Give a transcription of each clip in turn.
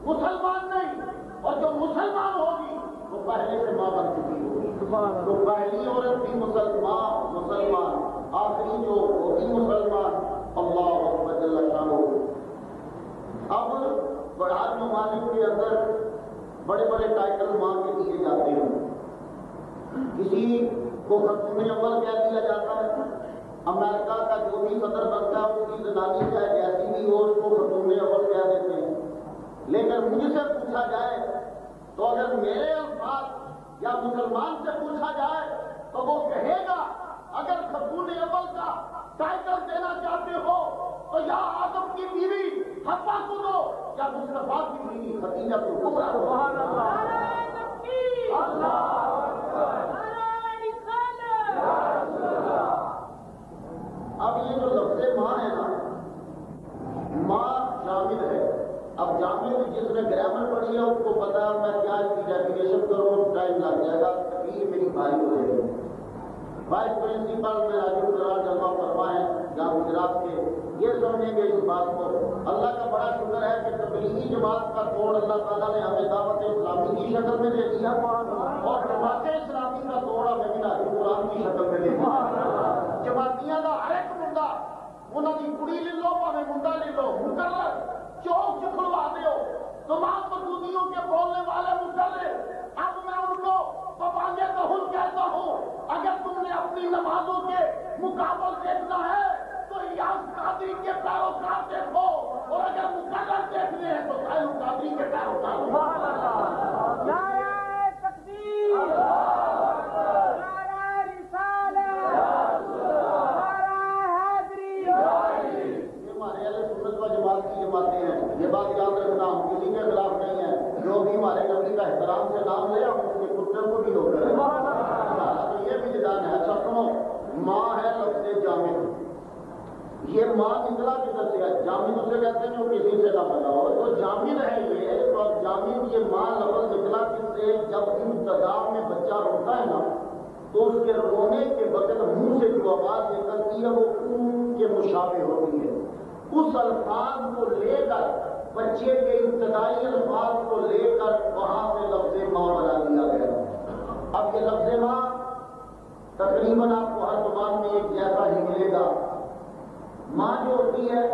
مسلمان نہیں، اور جو مسلمان ہوگی وہ پہلے سے ماں بن چکی ہوگی. تو پہلی عورت بھی مسلمان، آخری جو وہ بھی مسلمان. اللہ اکبر جل شانہ. اب بڑا ممالک کے اندر بڑے بڑے ٹائٹل ماں کے دیے جاتے ہیں. کسی کو خاتون اول کہہ دیا جاتا ہے. امریکہ کا جو بھی صدر بنتا ہے اس کی زنانی چاہے جیسی بھی ہو اس کو خاتون اول کہہ دیتے ہیں. لیکن مجھ سے پوچھا جائے تو اگر میرے الفاظ یا مسلمان سے پوچھا جائے تو وہ کہے گا اگر خاتون اول کا ٹائٹل دینا چاہتے ہو تو یا آدم کی بیوی حوا کو دو یا مصطفیٰ کی بیوی خدیجہ کو کبریٰ کو. سبحان اللہ. اب یہ جو لفظ ماں ہے نا، ماں جامد ہے. اب جامد جس نے گرامر پڑھی ہے اس کو پتا ہے میں کیا اس کی ڈیفینیشن کروں، ٹائم لگ جائے گا، تقریر میری بھاری ہو جائے گی. وائس پرنسپل میں راجو گرار جلوہ فرما ہے جہاں گجرات کے، یہ سمجھیں گے اس بات کو. اللہ کا بڑا شکر ہے کہ تبلیغی جماعت کا توڑ اللہ تعالیٰ نے ہمیں دعوت اسلامی کی شکل میں دے دیا، اور جماعت اسلامی کا توڑ ہمیں بھی راجو گرار کی شکل میں دے دیا. جماعتیاں کا ہر ایک منڈا انہوں کی کڑی لے لو پاوے منڈا لے لو، مقرر چوک سے کھلوا دو تمام مسجدیوں کے بولنے والے مقرر. اب میں ان کو بابانگے کہن کہتا ہوں اگر تم نے اپنی نمازوں کے مقابل دیکھنا ہے تو ریاض قادری کے پیروکار دیکھو، اور اگر مقرر دیکھنے ہیں تو سائل قادری کے پیروکار دیکھو. نعرہ تکبیر، نعرہ رسالت، نعرہ حیدری. یہ ہمارے اہل سنت و جماعت کی جماعتیں ہیں. یہ بات یاد رکھنا، ہم کسی کے خلاف نہیں ہیں. جو بھی ہمارے نبی کا احترام سے نام لے ہم اس کے کتے کو بھی روک رہے ہیں. یہ بھی جدان ہے. اچھا سنو، ماں ہے لفظ جامد. یہ ماں نکلا کدھر سے ہے؟ جامد اسے کہتے ہیں جو کسی سے نہ بنا ہو. تو جامد ہے یہ. تو جامد یہ ماں لفظ نکلا کس سے؟ جب ابتدا میں بچہ روتا ہے نا تو اس کے رونے کے وقت منہ سے جو آواز نکلتی ہے وہ اون کے مشابہ ہوتی ہے. اس الفاظ کو لے کر بچے کے ابتدائی الفاظ کو لے کر وہاں سے لفظ ماں بنا دیا گیا. اب یہ لفظ ماں تقریباً آپ کو ہر زبان میں ایک جیسا ہی ملے گا. ماں جو ہوتی ہے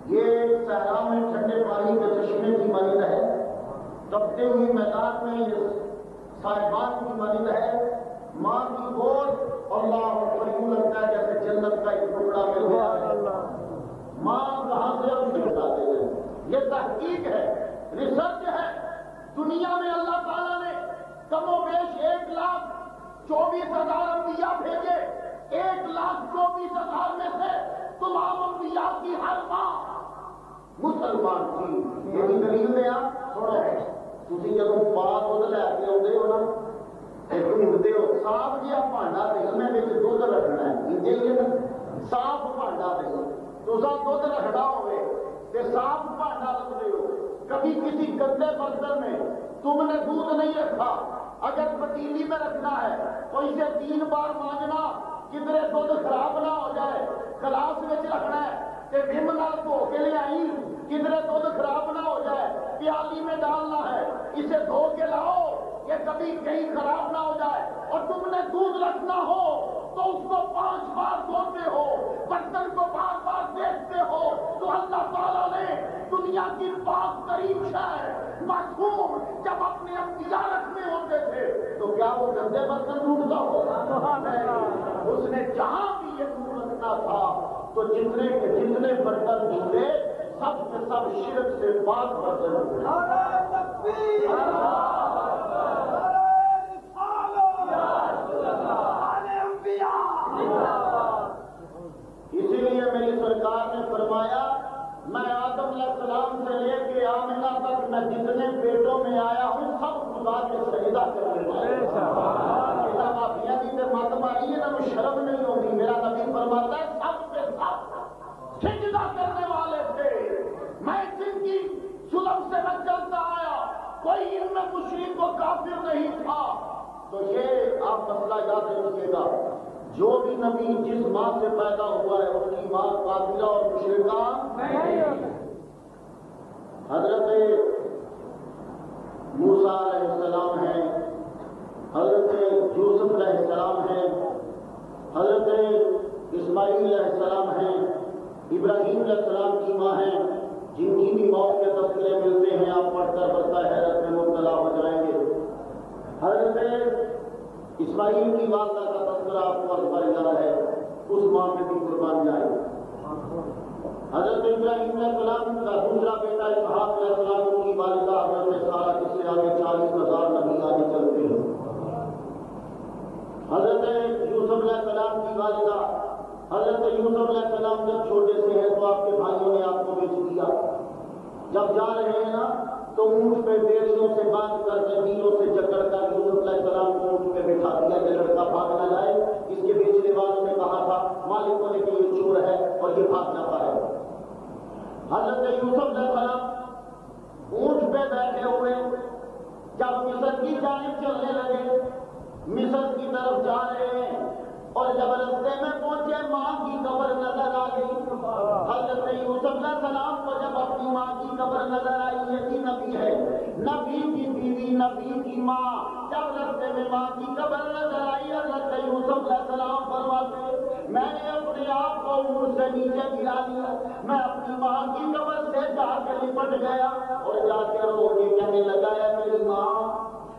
یہ صحرا میں ٹھنڈے پانی کے چشمے کی مانند ہے، تپتے ہوئی میدان میں صاحبان کی مانند ہے. ماں کی گود اللہ پر یوں لگتا ہے جیسے جنت کا ایک ٹکڑا مل گیا ہے. ماں کہاں سے ہم سے بتاتے ہیں. یہ تحقیق ہے، ریسرچ ہے. دنیا میں اللہ تعالیٰ نے کم و بیش 1,24,000 انبیاء بھیجے. 1,24,000 میں سے تمام انبیاء کی ہر ماں مسلمان تھی. یہ بھی دلیل ہے. آپ سنو، تھی جب پاک دودھ لے کے آتے ہو نا ڈھونڈتے ہو صاف جہا بھانڈا دے میں دودھ رکھنا ہے. صاف بھانڈا دے تو دودھ رکھنا ہوئے کہ صاف بھانڈا رکھتے ہو. کبھی کسی گندے برتن میں تم نے دودھ نہیں رکھا، اگر پتیلی میں رکھنا ہے تو اسے 3 بار مانجنا کدھر دودھ خراب نہ ہو جائے. گلاس میں رکھنا ہے کہ وم نال دھو کے لے آئی کدھر دودھ خراب نہ ہو جائے. پیالی میں ڈالنا ہے اسے دھو کے لاؤ کہ کبھی کہیں خراب نہ ہو جائے. اور تم نے دودھ رکھنا ہو تو اس کو 5 بار دھوتے ہو، برتن کو بار بار دیکھتے ہو. تو اللہ تعالیٰ نے دنیا کی پاک ترین شہر معصوم جب اپنے انبیاء رکھنے ہوتے تھے تو کیا وہ گندے برتن ڈھونڈتا ہوگا؟ اس نے جہاں بھی یہ دودھ رکھنا تھا تو جتنے کے جتنے برتن ڈھونڈے سب کے سب شرک سے پاک برتن ڈھونڈے. اسی لیے میری سرکار نے فرمایا میں آدم علیہ السلام سے لے کے آمنہ تک میں جتنے بیٹوں میں آیا ہوں سب خدا کے سجدہ کرنے والے. مافیا جی سے مت ماری ہے نا وہ شرم نہیں ہوگی. میرا نبی فرماتا ہے سب کے سب سجدہ کرنے والے تھے. میں جن کی ظلم سے میں چلتا آیا کوئی ان میں مشرک و کافر نہیں تھا. تو یہ آپ مسئلہ یاد رکھیے گا، جو بھی نبی جس ماں سے پیدا ہوا ہے اس کی ماں کافرہ اور مشرکہ نہیں. حضرت ہیں، حضرت اسماعیل علیہ السلام ہیں، ابراہیم علیہ السلام کی ماں ہیں، جن کی بھی موت کے تذکرے ملتے ہیں، آپ پڑھ کر برقع حیرت میں مبتلا ہو جائیں گے۔ حضرت اسماعیل کی والدہ کا تذکرہ آپ کو اکبر یاد ہے، اس ماں میں بھی قربانی آئی۔ حضرت ابراہیم علیہ السلام کا دوسرا بیٹا اسحاق علیہ السلام کی والدہ حضرت سارہ، جس سے آگے 40,000 نبی آگے چلتے ہیں۔ حضرت یوسف علیہ السلام کی والدہ، حضرت یوسف علیہ السلام جب چھوٹے سے ہیں تو آپ کے بھائیوں نے آپ کو بیچ دیا۔ جب جا رہے ہیں نا تو اونٹ پہ بیڑیوں سے باندھ کر زمینوں سے جکڑ کر یوسف علیہ السلام کو اونٹ پہ بٹھا دیا کہ لڑکا بھاگ نہ جائے۔ اس کے بیچنے والوں نے کہا تھا مالکوں نے کہ یہ چور ہے اور یہ بھاگ جاتا ہے۔ حضرت یوسف علیہ السلام اونٹ پہ بیٹھے ہوئے جب مصر کی جانب چلنے لگے، مصر کی طرف جا رہے ہیں، اور جب رستے میں پہنچے ماں کی قبر نظر آ گئی۔ حضرت یوسف علیہ السلام کو جب اپنی ماں کی قبر نظر آئی، یہ بھی نبی ہے، نبی کی بیوی، نبی کی ماں، جب رستے میں ماں کی قبر نظر آئی، حضرت یوسف علیہ السلام فرماتے میں نے اپنے آپ کو اونٹ سے نیچے گرا دیا، میں اپنی ماں کی قبر سے جا کے لپٹ گیا اور جا کے رو کے کہنے لگا ہے میری ماں،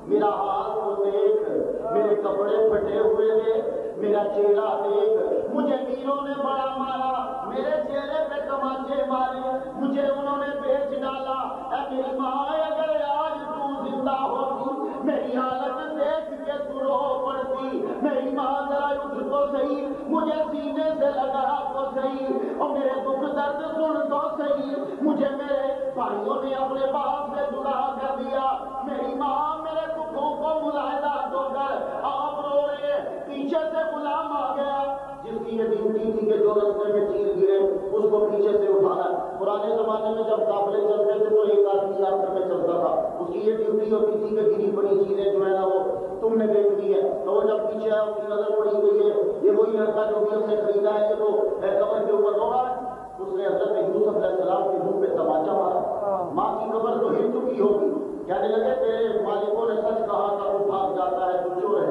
میرا حال تو دیکھ، میرے کپڑے پھٹے ہوئے تھے، میرا چہرہ دیکھ، مجھے تیروں نے بڑا مارا، میرے چہرے پہ تمانچے مارے، مجھے انہوں نے بیچ ڈالا۔ اے میری ماں، اگر آج تو زندہ ہوتی میری حالت دیکھ کے تو رو پڑتی۔ میری ماں ذرا اٹھ تو صحیح، مجھے سینے سے لگا تو صحیح، اور میرے دکھ درد سن تو صحیح، مجھے میرے بھائیوں نے اپنے باپ سے جدا کر دیا۔ میری ماں میرے دکھوں کو ملاحظہ دو کر آپ رو رہے، پیچھے سے غلام آ گیا جس کی یہ ڈیوٹی تھی کہ جو رستے میں چیل گرے اس کو پیچھے سے اٹھانا۔ پرانے زمانے میں جب قافلے چلتے تھے تو ایک آدمی آخر میں چلتا تھا، اس کی یہ ڈیوٹی ہوتی تھی کہ گری پڑی چیزیں جو ہے نا وہ تم نے دیکھ لی ہے، تو وہ جب پیچھے آیا اس کی نظر پڑی گئی ہے یہ وہی لڑکا جو بھی ہم نے خریدا ہے، یہ تو قبر کے اوپر رو رہا ہے۔ اس نے حضرت یوسف علیہ السلام کے منہ پہ تماچا مارا، ماں کی قبر تو ہل چکی ہوگی، کہنے لگے تیرے مالکوں نے سچ کہا تھا، وہ بھاگ جاتا ہے تو چور ہے۔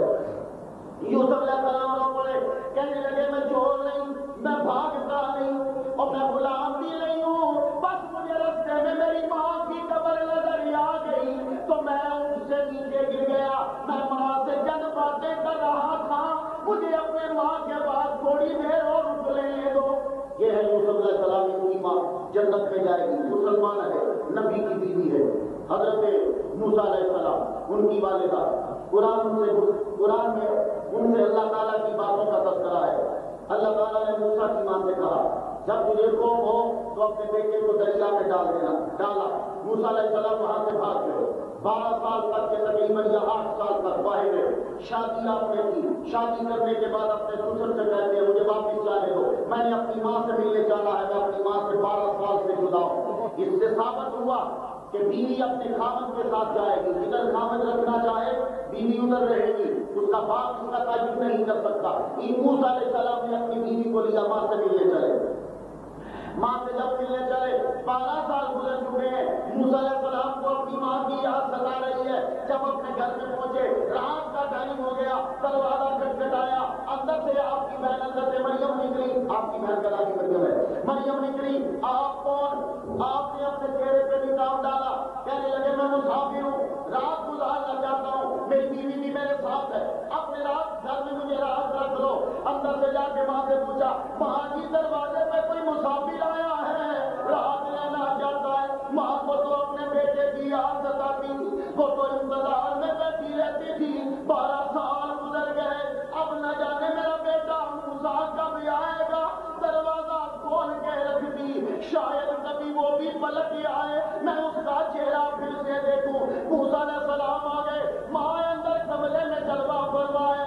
یوسف علیہ السلام رو پڑے، کہنے لگے میں چور نہیں، میں بھاگتا نہیں، اور میں غلام بھی نہیں ہوں، بس مجھے رستے میں میری ماں کی قبر نظر آ گئی تو میں اس سے نیچے گر گیا، میں ماں سے چند باتیں کر رہا تھا، مجھے اپنے ماں کے بعد تھوڑی دیر اور رک لینے دو۔ یہ ہے یوسف علیہ السلام کی ماں، جنت میں جائے گی، مسلمان ہے، نبی کی بیوی ہے۔ حضرت موسیٰ علیہ السلام، ان کی والدہ، قرآن میں ان سے اللہ تعالیٰ کی باتوں کا تذکرہ ہے۔ اللہ تعالیٰ نے موسیٰ کی ماں سے کہا جب تجھے خوف ہو تو اپنے بیٹے کو دریا میں ڈال دینا، ڈالا۔ موسیٰ علیہ السلام وہاں سے بھاگ گئے، 12 سال تک کے تقریباً یا 8 سال تک باہر رہے۔ شادی آپ نے کی، شادی کرنے کے بعد اپنے سسر سے کہتے ہیں مجھے واپس جانے دو، میں نے اپنی ماں سے ملنے جانا ہے، میں اپنی ماں سے 12 سال سے جدا ہوں۔ اس سے ثابت ہوا کہ بیوی اپنے خاوند کے ساتھ جائے گی، جدھر خاوند رکھنا چاہے بیوی ادھر رہے گی، اس کا باپ اس کا تعین نہیں کر سکتا۔ موسیٰ علیہ السلام نے اپنی بیوی کو لیا، ماں سے ملنے چلے، ماں سے جب ملنے چلے 12 سال گزر چکے ہیں، موسیٰ علیہ السلام کو اپنی ماں کی یاد ستا رہی ہے۔ جب اپنے گھر میں پہنچے، رات کا ٹائم ہو گیا، دروازہ کھٹکھٹایا، اندر سے آپ کی بہن حضرت مریم نکلی، آپ کی بہن کا نام مریم ہے، مریم نکلی، آپ کون؟ آپ نے اپنے چہرے پہ نقاب ڈالا، کہنے لگے میں مسافر ہوں، رات گزارنا چاہتا ہوں، میری بیوی بھی میرے ساتھ ہے، اپنے رات گھر میں مجھے رات رکھ لو۔ اندر سے جا کے ماں سے پوچھا ماں جی دروازے پہ کوئی مسافر آیا ہے، رات رہنا چاہتا ہے۔ ماں کو تو اپنے بیٹے کی یاد ستاتی تھی، وہ تو انتظار میں بیٹھی رہتی تھی۔ 12 سال گزر گئے، اب نہ جانے میرا بیٹا موسیٰ کب آئے گا، دروازہ کھول کے رکھ دی، شاید کبھی وہ بھی پلٹ آئے، میں اس کا چہرہ پھر سے دیکھوں۔ موسیٰ علیہ السلام آ گئے، ماں اندر کمرے میں جلوہ فرمائے۔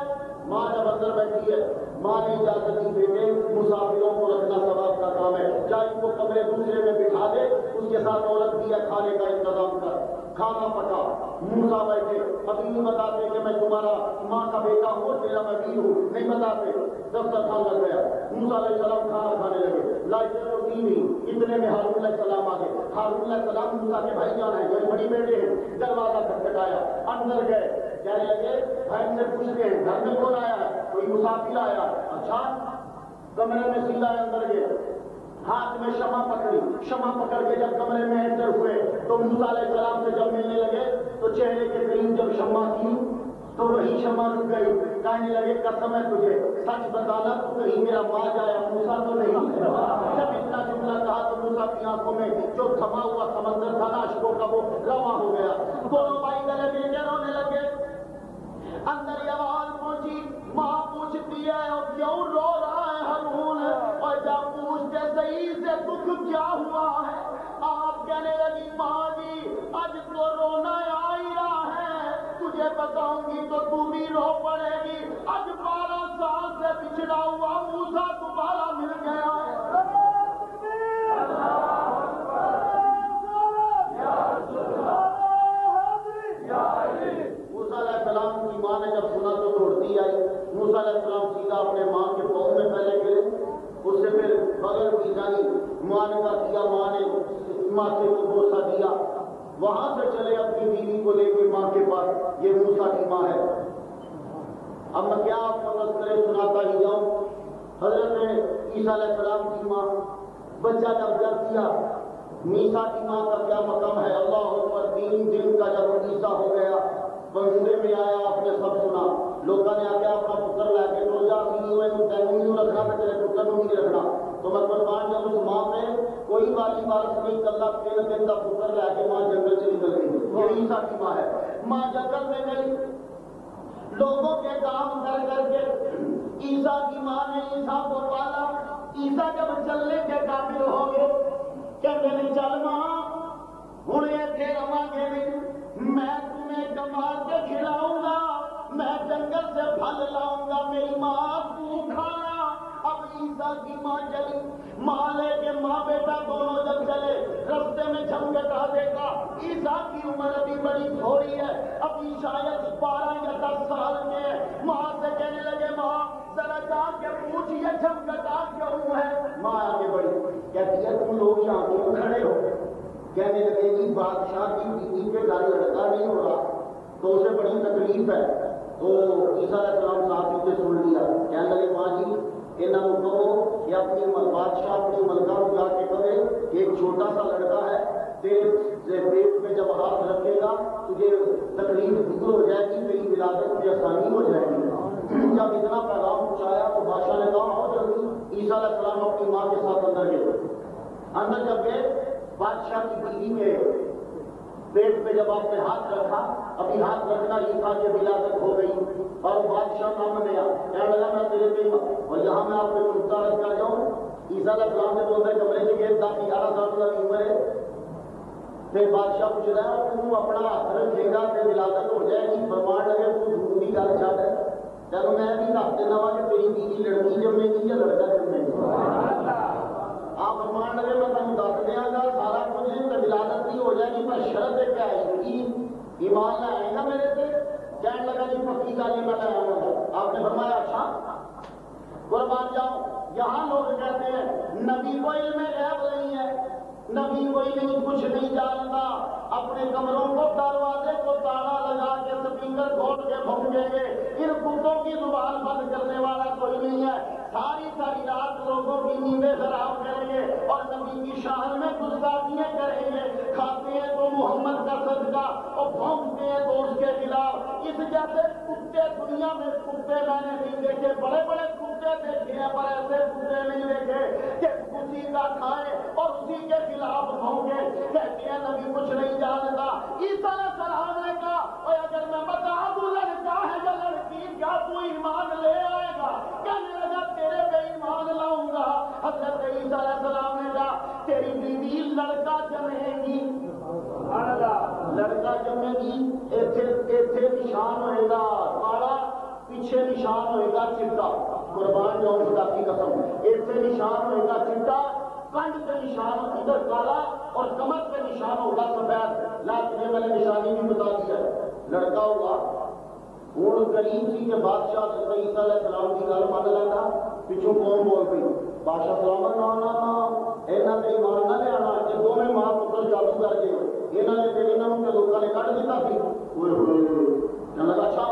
ماں جب اندر بیٹھی ہے، ماں نے اجازت دی بیٹے مسافروں کو رکھنا ثواب کا کام ہے، جا ان کو کمرے دوسرے میں بٹھا دے، اس کے ساتھ عورت بھی ہے، کھانے کا انتظام کر۔ کھانا پکا، موسیٰ بیٹھے، ابھی نہیں بتاتے کہ میں تمہارا ماں کا بیٹا ہوں اور تیرا میں بھی ہوں، نہیں بتاتے، دسترخوان لگ گیا، موسیٰ علیہ السلام کھانا کھانے لگے، لائٹیں تو دی نہیں، اتنے میں ہارون علیہ السلام آ گئے، ہارون علیہ السلام موسیٰ کے بھائی جان ہیں جو بڑی بیٹے ہیں، دروازہ کھٹکھٹایا، اندر گئے، کہنے لگے بھائی سے پوچھتے ہیں گھر میں کون آیا ہے؟ کوئی مسافر آیا؟ اچھا، کمرے میں سیدھا اندر گئے، ہاتھ میں شمع پکڑی، شمع پکڑ کے جب کمرے میں انٹر ہوئے تو موسیٰ علیہ السلام سے جب ملنے لگے تو چہرے کے قریب جب شمع کی تو وہی شمع رک گئی، کہنے لگے قسم ہے تجھے سچ بتانا تو کہیں میرا ماں جایا موسیٰ تو نہیں۔ جب اتنا جملہ کہا تو موسیٰ کی آنکھوں میں جو تھما ہوا سمندر تھا نا اشکوں کا وہ رواں ہو گیا، دونوں بھائی گلے مل کے رونے لگے۔ اندر یہ آواز پہنچی، ماں پوچھتی ہے اور کیوں رو رہا ہے ہارون، اور جب پوچھتے صحیح سے دکھ کیا ہوا ہے، آپ کہنے لگی ماں جی آج تو رونا آ ہی رہا ہے، تجھے بتاؤں گی تو تو بھی رو پڑے گی، آج 12 سال سے بچھڑا ہوا موسیٰ دوبارہ مل گیا ہے۔ موسیٰ علیہ السلام کی ماں نے جب سنا تو دوڑتی آئی، موسیٰ علیہ السلام سیدھا اپنے ماں کے پاؤں میں پہلے گرے، اس سے پھر بغل کی جانی معانقہ کیا، ماں نے ماتھے کو بوسہ دیا، وہاں سے چلے اپنی بیوی کو لے کے ماں کے پاس، یہ موسیٰ کی ماں ہے۔ اب میں کیا آپ کو تذکرے سناتا ہی جاؤں، حضرت عیسیٰ علیہ السلام کی ماں بچہ جب جب کیا، میسا کی ماں کا کیا مقام ہے، اللہ اکبر، 3 دن کا جب عیسیٰ ہو گیا بنسے میں آیا، آپ نے سب سنا، لوگوں نے آگے اپنا پتر لے کے تو جا نہیں رکھنا تھا، تیرے پتر کو نہیں رکھنا، تو میں قربان جب اس ماں پہ کوئی والی بارش نہیں کرتا، 3 دن کا پتر لے کے ماں جنگل سے نکل گئی، یہ عیسیٰ کی ماں ہے۔ ماں جنگل میں گئی، لوگوں کے کام کر کر کے عیسیٰ کی ماں نے عیسیٰ کو پالا، عیسیٰ جب چلنے کے قابل ہو گئے کہتے نہیں چل ماں ہوں اتنے رواں گے نہیں، میں تمہیں کمال کے کھلاؤں گا، میں جنگل سے پھل لاؤں گا، میری ماں تو کھانا۔ اب عیسیٰ کی ماں چلی، ماں لے کے ماں بیٹا دونوں جب چلے، رستے میں جھمگٹا دیکھا، عیسیٰ کی عمر ابھی بڑی تھوڑی ہے، ابھی شاید 12 یا 10 سال کے ہے، ماں سے کہنے لگے ماں ذرا جا کے پوچھئے جھمگٹا کیوں ہے؟ ماں آگے بڑھی، کہتی ہے تم لوگ یہاں کیوں کھڑے ہو؟ کہنے لگے جی بادشاہ کی بیوی کے گھر لڑکا نہیں ہو رہا تو اسے بڑی تکلیف ہے، تو عیسیٰ علیہ السلام صاحب نے سن لیا، کہنے لگے ماں جی انہوں کو کہو کہ اپنی بادشاہ اپنی ملکہ کو جا کے کہے کہ ایک چھوٹا سا لڑکا ہے، تیرے پیٹ میں جب ہاتھ رکھے گا تجھے تکلیف دور ہو جائے گی، میری ولادت میں آسانی ہو جائے گی۔ جب اتنا پیغام پہنچایا تو بادشاہ نے کہا ہو جلدی، عیسیٰ علیہ السلام اپنی ماں کے ساتھ اندر گئے، اندر جب گئے بادشاہ کی بیوی کے پیٹ پہ جب آپ نے ہاتھ رکھا، ابھی ہاتھ رکھنا یہ تھا کہ ولادت ہو گئی، اور بادشاہ سامنے آیا، کہنے لگا میں تیرے پہ اور یہاں میں آپ کو چھوٹا رکھ کر جاؤں۔ عیسیٰ علیہ السلام نے بولتا ہے کمرے سے گئے 10-11 سال کی عمر ہے، پھر بادشاہ پوچھ رہا ہے تو اپنا ہاتھ رکھے گا کہ ولادت ہو جائے گی، فرمان لگے تو جھوٹی گل چھڈ ہے، چلو میں بھی دس دینا وا کہ تیری بیوی لڑکی جمے گی یا لڑکا جمے گی، آپ فرمان لگے میں تمہیں دس دیا گا سارا کچھ ولادت بھی ہو جائے گی، پر شرط ہے کیا ہے کہ ایمان نہ آئے گا میرے سے؟ کہنے لگا جی پکی گل میں لایا گا۔ آپ نے فرمایا اچھا قربان جاؤ، یہاں لوگ کہتے ہیں نبی کو علم غیب نہیں ہے، نبی کوئی نہیں کچھ نہیں جانتا، اپنے کمروں کو دروازے کو تالا لگا کے سپیکر کھول کے بھونکیں گے، ان کتوں کی زبان بند کرنے والا کوئی نہیں ہے، ساری ساری رات لوگوں کی نیندیں خراب کریں گے اور نبی کی شان میں گستاخیاں کریں گے، کھاتے ہیں تو محمد کا صدقہ اور بھونکتے ہیں تو اس کے خلاف۔ اس جیسے کتے دنیا میں کتے میں نے نہیں دیکھے، بڑے بڑے کتے دیکھے ہیں پر ایسے کتے نہیں دیکھے کہ اسی کا کھائے اور اسی کے خلاف بھونکے، کہتے ہیں نبی کچھ نہیں جانتا۔ عیسیٰ علیہ السلام نے کہا اور اگر میں بتا دوں لڑکا ہے یا لڑکی کیا تو ایمان لے آئے گا؟ کہنے لگا تیرے پہ ایمان لاؤں گا۔ حضرت عیسیٰ علیہ السلام نے کہا تیری بیوی لڑکا جمے گی، لڑکا جمے گی، ایتھے نشان ہوئے گا کالا، پیچھے نشان ہوئے گا چٹا، قربان جاؤں خدا کی قسم، ایتھے نشان ہوئے گا چٹا، کنڈ پہ نشان ادھر کالا اور کمر پہ نشان ہوگا سفید، لیکن یہ میں نے نشانی بھی بتا دیا ہے، لڑکا ہوا ہوں غریب سی کہ بادشاہ عیسیٰ علیہ السلام کی گل من لینا، پچھوں قوم بول پئی بادشاہ سلامت نہ یہاں سے ایمان نہ لیا، یہ دونوں ماں پتر جادو کر کے یہاں نے لوگوں نے کٹ دیتا سی، لگا اچھا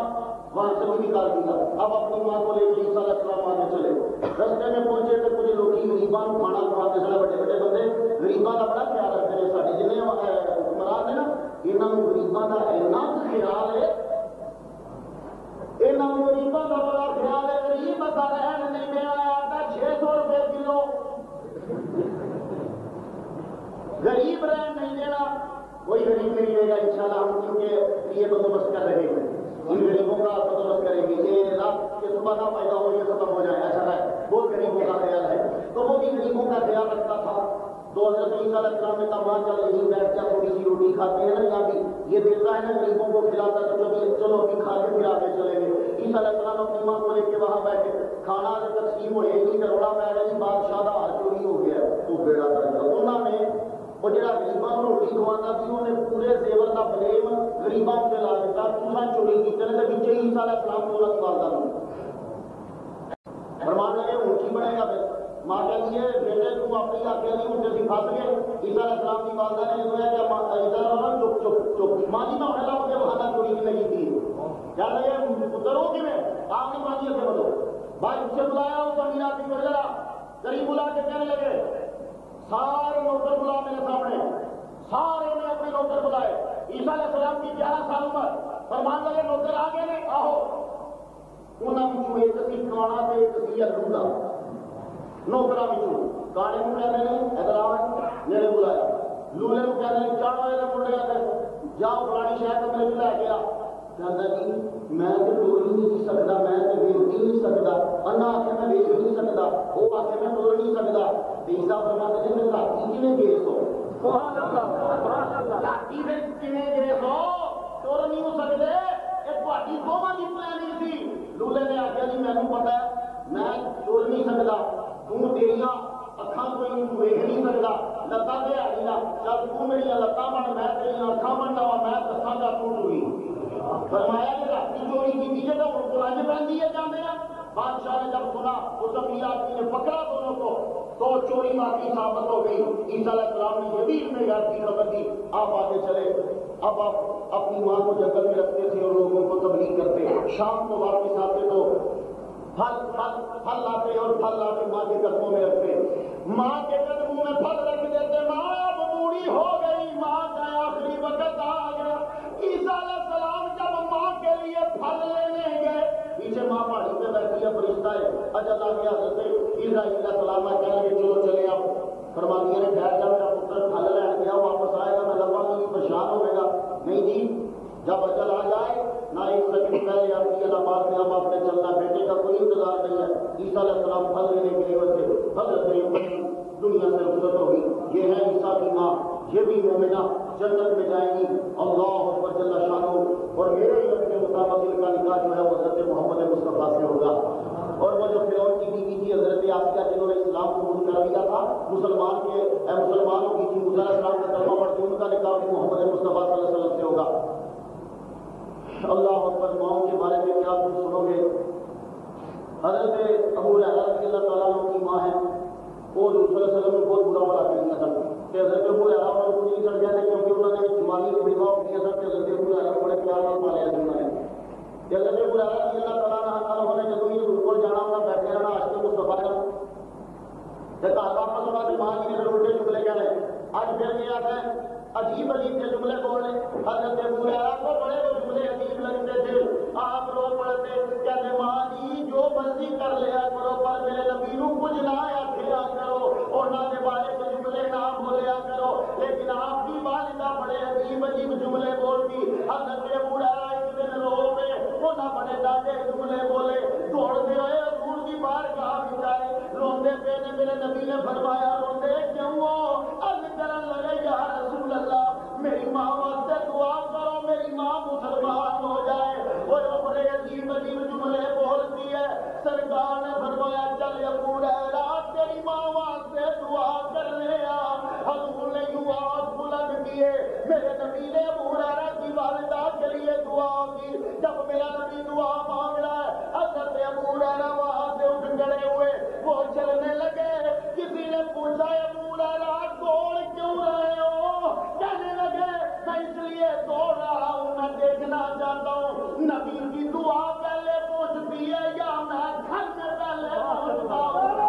وہاں سے بھی نکال دیا۔ اب اپنی ماں کو لے کے عیسیٰ علیہ السلام آگے چلے، رستے میں پہنچے تو کچھ لوگ غریباں کھانا کھواتے سارے بڑے بڑے بندے غریباں کا بڑا خیال رکھتے ہیں، سارے جن حکمران نے نا یہاں غریباں کا اینا خیال ہے، یہاں غریباں کا بڑا خیال ہے، غریب بتا رہن نہیں دیا آٹا 600 روپے کلو، غریب رہن نہیں دینا، کوئی غریب نہیں رہے گا انشاءاللہ، ہم کیونکہ یہ بندوبست کر رہے ہیں، ان غریبوں کا بندوبست کریں گے، یہ رات کے صبح نہ پیدا ہو یہ ختم ہو جائے، ایسا ہے بہت غریبوں کا خیال ہے، تو وہ بھی غریبوں کا خیال رکھتا تھا۔ تو حضرت عیسیٰ علیہ السلام نے کہا چل یہی بیٹھ جا، تھوڑی سی روٹی کھاتے ہیں نا، یا بھی یہ دیتا ہے نا غریبوں کو کھلاتا ہے، تو چلو ابھی کھا کے پھر آگے چلیں گے۔ عیسیٰ علیہ السلام اپنی ماں کو لے کے وہاں بیٹھے، کھانا تقسیم ہوئے، ایک کروڑا پہ گیا جی بادشاہ کا ہاتھ چوری ہو گیا، تو بیڑا کر گیا، انہوں نے وہ جڑا غریباں کو روٹی کھوانا سی انہوں نے پورے زیور کا بلیم غریباں سے لا دیتا، دوسرا چوری کی تو پیچھے عیسیٰ علیہ السلام کو رکھ والدہ فرمان لگے اونچی بنے گا پھر ماں کہتی ہے بیٹے تم اپنی آگے نہیں اٹھے سی پھنس گئے، عیسیٰ علیہ السلام کی والدہ نے سویا کہ چپ چپ چپ ماں جی میں پہلا مجھے وہاں چوری کی لگی تھی، کیا لگے پتر ہو کہ میں آپ نے ماں جی اگے بڑھو، بھائی اسے بلایا اس امیر آدمی کو ذرا غریب بلا کے کہنے لگے سارے نوکر بلا میرے سامنے، سارے نے اپنے نوکر بلائے، عیسیٰ علیہ السلام کی 11 سال عمر، فرمان لگے نوکر آگے نے آہو، انہوں نے ایک سی کھانا تے ایک سی الو دا، نوکرا بچوں کانے کو کہنے نے ادھر آ میرے بلایا، لولے کو کہنے نے چڑھ ہوئے منڈیا تے جاؤ فلانی شہر کمرے میں لے گیا، کہتا جی میں تو ٹور ہی نہیں سکتا، میں تو ویچ ہی نہیں سکتا، انا آخر میں ویچ نہیں سکتا، وہ آخر میں ٹور نہیں سکتا، عیسیٰ فرماتے ہیں میں راتی کیویں گیس ہو، راتی کیویں گیس ہو، ٹور نہیں ہو سکتے، یہ تہاڈی دونوں دی پلاننگ سی۔ لولے نے آخیا جی مینوں پتا ہے میں ٹور نہیں سکتا، تیریاں اکھاں کوئی نہیں ویکھ نہیں سکتا، لتاں تے ہے نا، چل تو میری لتاں بن میں تیریاں اکھاں بننا وا، میں دساں گا تو ٹوری۔ فرمایا کہ راتی چوری کی جگہ ہوں قرآن پہنتی ہے جانے ہیں۔ بادشاہ نے جب سنا اس امیر آدمی نے پکڑا دونوں کو تو چوری باقی ثابت ہو گئی۔ عیسیٰ علیہ السلام نے یہ بھی میں یاد کی خبر دی، آپ آگے چلے، اب آپ اپنی ماں کو جنگل میں رکھتے تھے اور لوگوں کو تبلیغ کرتے، شام کو واپس آتے تو پھل لاتے اور پھل لا کے ماں کے قدموں میں رکھتے، ماں کے قدموں میں پھل رکھ دیتے، ماں اب بوڑھی ہو گئی، ماں کا آخری وقت آ گیا۔ عیسیٰ علیہ السلام جب ماں کے لیے پھل لینے گئے، پیچھے ماں پہاڑی پہ بیٹھی ہے، فرشتہ ہے اجل آ گیا، حضرت اسرائیل علیہ السلام کہنے لگے چلو چلے آپ، فرما دیا نے ٹھہر جا میرا پتر پھل لین گیا، واپس آئے گا میں لگا تو نہیں پریشان ہوئے گا، نہیں جی جب اجل آ جائے نہ ایک سیکنڈ پہلے آتی ہے نہ بعد میں، ہم آپ نے چلنا، بیٹے کا کوئی انتظار نہیں ہے۔ عیسیٰ علیہ السلام پھل لینے کے لیے تھے، حضرت دنیا سے رخصت ہو گئی۔ یہ ہے عیسیٰ کی ماں، یہ بھی مومنہ جنت میں جائیں گی، اللہ اکبر جل شانہ، اور میرے علم کے مطابق ان کا نکاح جو ہے وہ حضرت محمد مصطفیٰ سے ہوگا۔ اور وہ جو فرعون کی بیوی تھی حضرت آسیہ جنہوں نے اسلام قبول کر لیا تھا، مسلمانوں کی تھی، موسیٰ علیہ السلام کا کلمہ پڑھ کے ان کا نکاح بھی محمد مصطفیٰ صلی اللہ علیہ وسلم سے ہوگا۔ اللہ اکبر، ماؤں کے بارے میں کیا تم سنو گے؟ حضرت ابو ہریرہ رضی اللہ تعالیٰ عنہ کی ماں ہے، وہ حضور صلی اللہ علیہ وسلم کو بہت برا بلا کرتی تھا کہ حضرت ابو ہریرہ انہوں کو نہیں چڑھ گیا تھا کیونکہ انہوں نے جوانی کے بیوہ کیا تھا کہ حضرت ابو ہریرہ بڑے پیار نال پالیا تھا انہوں نے کہ حضرت ابو ہریرہ رضی اللہ تعالیٰ عنہ نے جب ہی حضور کو جانا انہوں بیٹھے رہنا عاشق مصطفیٰ کا کہ گھر واپس ہونا کہ ماں جی نے الٹے جملے کہنے، آج پھر یہ آتا ہے عجیب عجیب کے جملے بولنے۔ حضرت ابو ہریرہ کو بڑے وہ جملے عجیب لگتے تھے، آپ رو پڑتے کہتے ماں جی جو مرضی کر لیا کرو پر میرے نبی نو کچھ نہ آخیا کرو، انہوں نے بارے کے جملے نہ بولیا کرو، لیکن آپ کی والدہ بڑے عجیب عجیب جملے بولتی۔ حضرت ابو ہریرہ ایک دن رو پہ انہوں بڑے ڈاٹے جملے بولے، دوڑتے ہوئے حضور کی بارگاہ میں آئے، روندے پہ نے میرے نبی نے فرمایا روندے کیوں ہو؟ عرض کرن لگے یا رسول اللہ میری ماں واسطے دعا کرو، میری ماں مسلمان ہو جائے۔ وہ بڑے عجیب عجیب جملے بولتی ہے، سرکار نے فرمایا چل ابو ہریرہ تیری ماں واسطے دعا کر نبی نے ابو ہریرہ کی والدہ کے لیے دعا کی. جب میرا نبی دعا مانگ رہا ہے, حضرت ابو ہریرہ وہاں سے اٹھ کھڑے ہوئے, وہ چلنے لگے. کسی نے پوچھا ابو ہریرہ دوڑ کیوں رہے ہو؟ کہنے لگے میں اس لیے دوڑ رہا ہوں, میں دیکھنا چاہتا ہوں نبی کی دعا پہلے پہنچتی ہے یا میں گھر میں پہلے پہنچتا ہوں.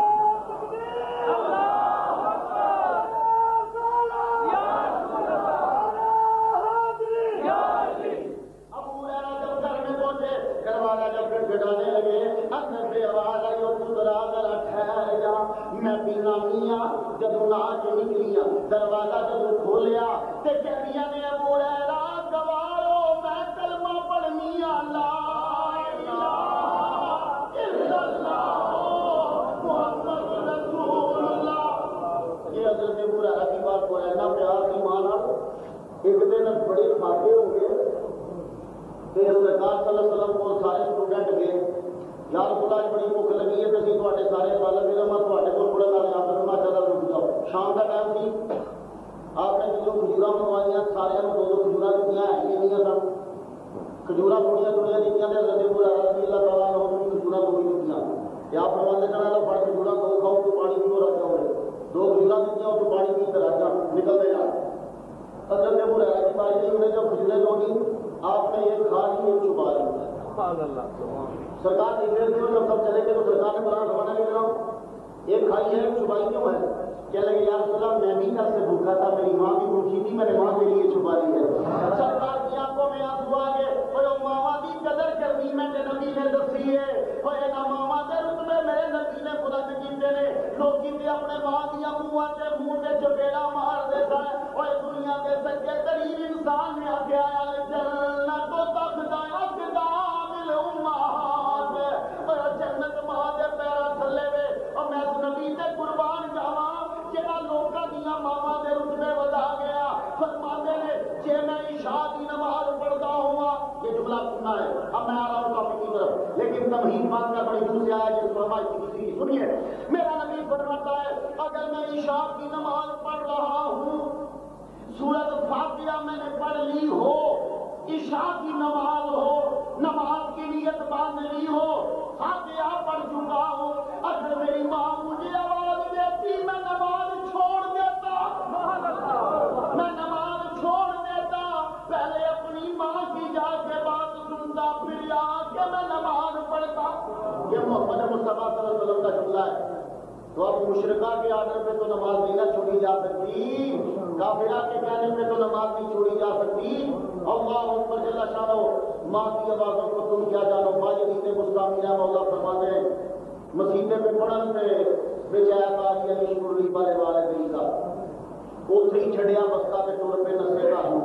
دروازہ جب کھٹکھٹانے لگے, اندر سے آواز آئی, اور پترا ذرا ٹھہر جا, میں پینا میاں. جدوں نہ کے نکلیاں, دروازہ جدوں کھولیا تے کہنیاں نے ابو ہریرہ گوارو میں کلمہ پڑھنی آ, لا الہ الا اللہ محمد رسول اللہ. یہ حضرت ابو ہریرہ کی بات کو ہے نا پیار کی مانا. ایک دن بڑے فاقے ہو گئے, سرکار صلی اللہ علیہ وسلم کو سارے اسٹوڈنٹ گئے, یا رسول اللہ بڑی بھوک لگی ہے, تو تھوڑے سارے طالب علم تھوڑے کو پڑھن والے آپ کرنا چاہتا رک جاؤ. شام کا ٹائم سی, آپ نے جو کھجورا منگوائیاں سارے دو دو کھجورا دیتی ہیں سن. کھجورا تھوڑیاں تھوڑیاں دیتی ہیں, حضرت ابو ہریرہ رضی اللہ تعالیٰ عنہ کھجورا تھوڑی دیتی ہیں. یا فرماتے ہیں نا پڑھ کھجورا دو کھاؤ تو پانی پیو رکھ جاؤ, دو کھجورا دیتی ہیں تو پانی پی کر رکھ جا نکلتے جا. حضرت ابو ہریرہ کی باری نہیں, انہیں جب کھجورے دوڑی آپ نے ایک کھا لی ایک چھپا لی. سرکار دیکھ رہے تھے, جب سب چلے گئے تو سرکار نے بڑا زمانہ لے رہا ہوں, ایک کھائی ہے ایک چھپائی کیوں ہے؟ کہنے لگے یا رسول اللہ میں بھی کل سے بھوکا تھا, میری ماں بھی بھوکی تھی, میں نے ماں کے لیے چھپا لی ہے. سرکار کی آنکھوں میں آنسو آ گئے, اور ماما کی قدر کرنی میں نے نبی نے دسی ہے, اور نہ ماما کے رتبے میرے نبی نے بلند کیتے نے. لوگ کیتے اپنے ماں دیا منہ سے چپیڑا مار دیتا ہے, اور دنیا کے سچے ترین انسان نے آگیا جنت تو تخت اقدام الامہات, اور جنت ماں دے پیرا تھلے وے, اور میں اس نبی تے قربان جاواں جہاں لوکاں دیاں ماواں دے رتبے ودا گیا. فرماتے نے جے میں عشاء دی نماز پڑھتا ہوا, یہ جملہ سننا ہے, اب میں آ رہا ہوں ٹاپک کی طرف, لیکن تمہید بات کر بڑی دور سے آیا جس فرمائی کی کسی کی سنیے. میرا نبی فرماتا ہے اگر میں عشاء کی نماز پڑھ رہا ہوں, سورۃ فاتحہ میں نے پڑھ لی ہو, عشاء کی نماز ہو, نماز کی نیت باندھ لی ہو, فاتحہ پڑھ چکا ہوں, اگر میری ماں مجھے آواز دیتی میں نماز چھوڑ دیتا, میں نماز چھوڑ دیتا, پہلے اپنی ماں کی جا کے بات سنتا, پھر آ کے میں نماز پڑھتا. یہ محمد مصطفیٰ صلی اللہ علیہ وسلم کا جملہ ہے. تو اب مشرکہ کے آرڈر پہ تو نماز نہیں نہ چھوڑی جا سکتی, کافرہ کے کہنے پہ تو نماز نہیں چھوڑی جا سکتی. اللہ اکبر جل شانہ, ماں کی آوازوں کو تم کیا جانو. ماجدین مستعمل مولا فرماتے ہیں مسیحے پہ پڑھن سے بجایا کاری علی شکر بارے والے دل کا اتری چھڑیا بستہ پہ ٹور پہ نسے کا ہوں.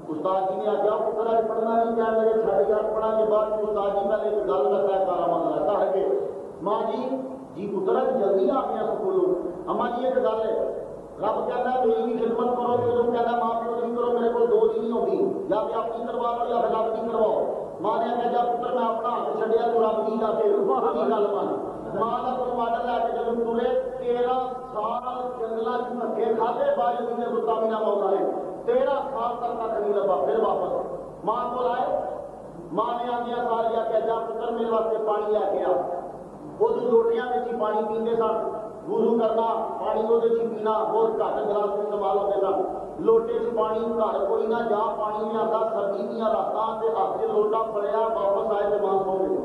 استاد جی نے آخیا پتر آج پڑھنا نہیں, کہنے لگے چھڑ یار پڑھا کے بعد استاد جی پہلے ایک گل کرتا ہے کارا من رہتا ہے کہ ماں جی پتر جلدی آ گیا سکولوں. اما جی ایک گل ہے, رب کہتا ہے میری بھی خدمت کرو, تو تم کہتا ہے ماں پیو نہیں کرو, میرے کو دو نہیں ہوتی, یا پہ اپنی کروا لو یا رب کی کرواؤ. ماں نے کہا جب پتر میں اپنا ہاتھ چھڈیا تو رب کی جا کے گل مان. ماں کا کوئی ماڈل لے کے جب ترے 13 سال جنگلوں چ دھکے کھاتے باجدین مستعمل مولا نے 13 سال تک نہیں لبا, پھر واپس ماں کو لائے. ماں نے آدیا ساریا کہ جا پتر میرے واسطے پانی لے کے آ. وہ لوٹیاں میں ہی پانی پیندے سن, وضو کرنا پانی وہ پینا, بہت گھٹ گلاس استعمال ہوتے سن. لوٹے چ پانی گھر کوئی نہ جا پانی میں آتا, سردی دیا راتاں سے ہاتھ سے لوٹا پڑیا, واپس آئے تو ماں سو گئی.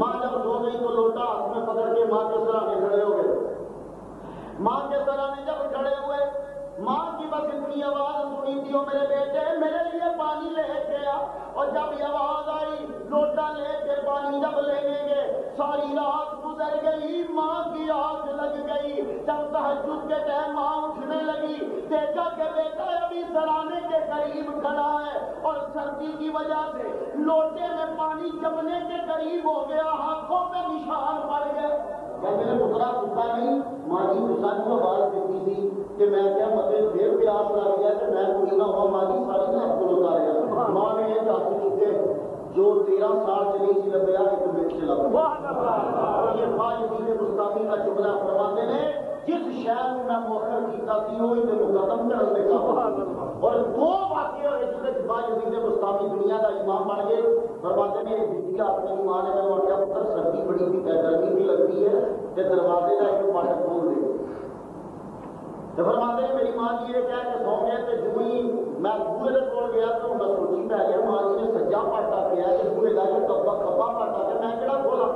ماں جب سو گئی تو لوٹا ہاتھ میں پکڑ کے ماں کے سرانے کھڑے ہو گئے. ماں کے سرانے جب کھڑے ہوئے, ماں کی بس اتنی آواز سنی تھی, میرے بیٹے میرے لیے پانی لے کے آ. اور جب یہ آواز آئی لوٹا لے کے پانی جب لے گے, ساری رات گزر گئی, ماں کی آنکھ لگ گئی. جب تہجد کے ٹائم ماں اٹھنے لگی, دیکھا کہ بیٹا ابھی سرانے کے قریب کھڑا ہے, اور سردی کی وجہ سے لوٹے میں پانی جمنے کے قریب ہو گیا, ہاتھوں پہ نشان پڑ گئے. میرے پترا ستا نہیں, ماں جی حسین کو آواز دیتی تھی کہ میں کیا مطلب پھر پیاس لگ گیا کہ میں کوئی نہ ہوا, ماں جی ساری نے آپ کو اتاریا. ماں نے یہ ہاتھ چکے جو 13 سال چلی سی لگیا ایک منٹ چلا. اور یہ باجدین مستعمل کا جملہ فرماتے ہیں جس شہر میں مؤخر کیتا سی وہی تے مقدم کرن دے قابل اور دو واقعے ہوئے جس باجدید بستامی دنیا کا امام بن گئے فرماتے ہیں بیٹی کا اپنے ایمان ہے اور کیا پتر سردی بڑی ہوئی ہے گرمی بھی لگتی ہے کہ دروازے کا ایک پاٹک کھول دے تو فرماتے ہیں میری ماں جی یہ کہہ کے سو گئے تو جو ہی میں بوئے کے کول گیا تو میں سوچی پہ گیا ماں جی نے سجا پاٹا کیا ہے بوئے کا جو کبا پاٹا کہ میں کہڑا کھولا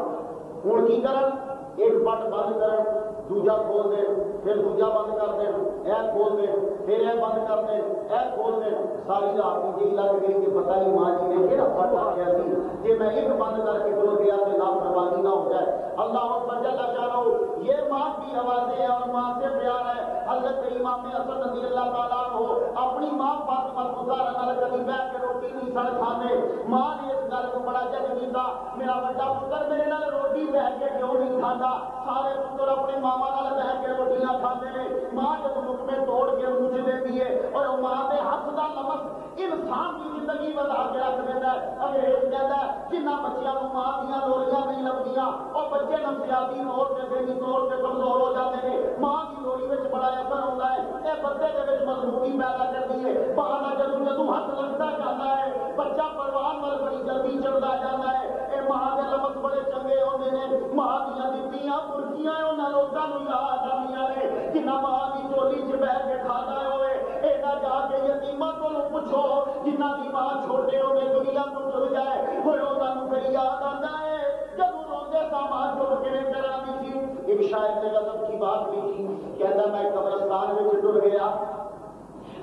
ہوں کی کرن ایک پٹ بند کرن دوجا کھول دے پھر دوجا بند کر دیں اے کھول دے پھر اے بند کر دیں اے کھول دے ساری رات مجھے لگ گئی کہ پتہ نہیں ماں جی نے کہڑا پٹ آیا سی کہ میں ایک بند کر کے کھول گیا تو لاپرواہی نہ ہو جائے اللہ اکبر جل جلالہ یہ ماں کی آوازیں ہیں اور ماں سے پیار ہے حضرت امام حسن رضی اللہ تعالیٰ عنہ اپنی ماں فاطمہ زہرا نال کبھی بیٹھ کے روٹی نہیں سڑ کھاندے ماں نے اس گل کو بڑا جج کیتا میرا بڑا پتر میرے نال روٹی بیٹھ کے کیوں نہیں کھاندا سارے پتر اپنے ماما نال بیٹھ کے روٹیاں کھاندے نے ماں جب لقمے توڑ کے منہ چ دیندی ہے اور ماں دے ہاتھ دا لمس انسان کی زندگی بتا کے رکھ دیتا ہے انگریز کہتا ہے جنہ بچیاں نوں ماں دیاں لوریاں نہیں لبدیاں اور بچے نفسیاتی طور تے ذہنی طور تے کمزور ہو جاتے ہیں ماں کی لوری وچ بڑا اثر ہوندا ہے اے بچے دے وچ مضبوطی پیدا کرتی ہے باہر جدوں ہاتھ لگتا جاتا ہے بچہ پروان ول بڑی جلدی چڑھتا جاتا ہے اے ماں دے لمس بڑے چنگے ہوندے نے ماں دیاں دتیاں برکیاں انہاں لوکاں نوں یاد آندیاں نے جنہ ماں دی چولی چ بیٹھ کے کھادا ہوئے اے نہ جا کے یتیماں کولوں پوچھو جنہ دی ماں چھوٹے ہوندے دنیا تو چل جائے ہوئے انہاں نوں پھر یاد آندا ہے جدوں روندے سا ماں چپ کیویں کراندی سی ایک شاعر نے غضب کی بات لکھی کہتا میں قبرستان وچ ٹر گیا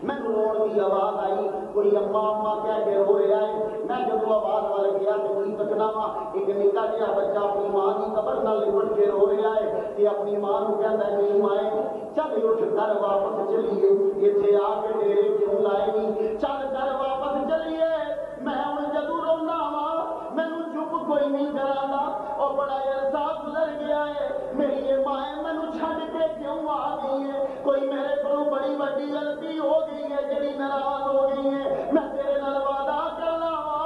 میں روڑ کی آواز آئی کوئی اما اما کہہ کے رو رہا ہے میں جب آواز وال گیا تو کی تکنا وا ایک نکا جہا بچہ اپنی ماں کی قبر نال لپٹ کے رو رہا ہے کہ اپنی ماں کو کہتا ہے میری ماں چل اٹھ کر واپس چلیے اتنے آ کے ڈیرے کیوں لائے نہیں چل کر واپس چلیے میں ہوں جدوں رونا وا مینوں چپ کوئی نہیں کرانا اور بڑا عرصہ گزر گیا ہے میری یہ ماں مینوں چھڈ کے کیوں آ گئی ہے کوئی میرے کو بڑی بڑی غلطی ہو گئی ہے جڑی ناراض ہو گئی ہے میں تیرے نال وعدہ کرنا وا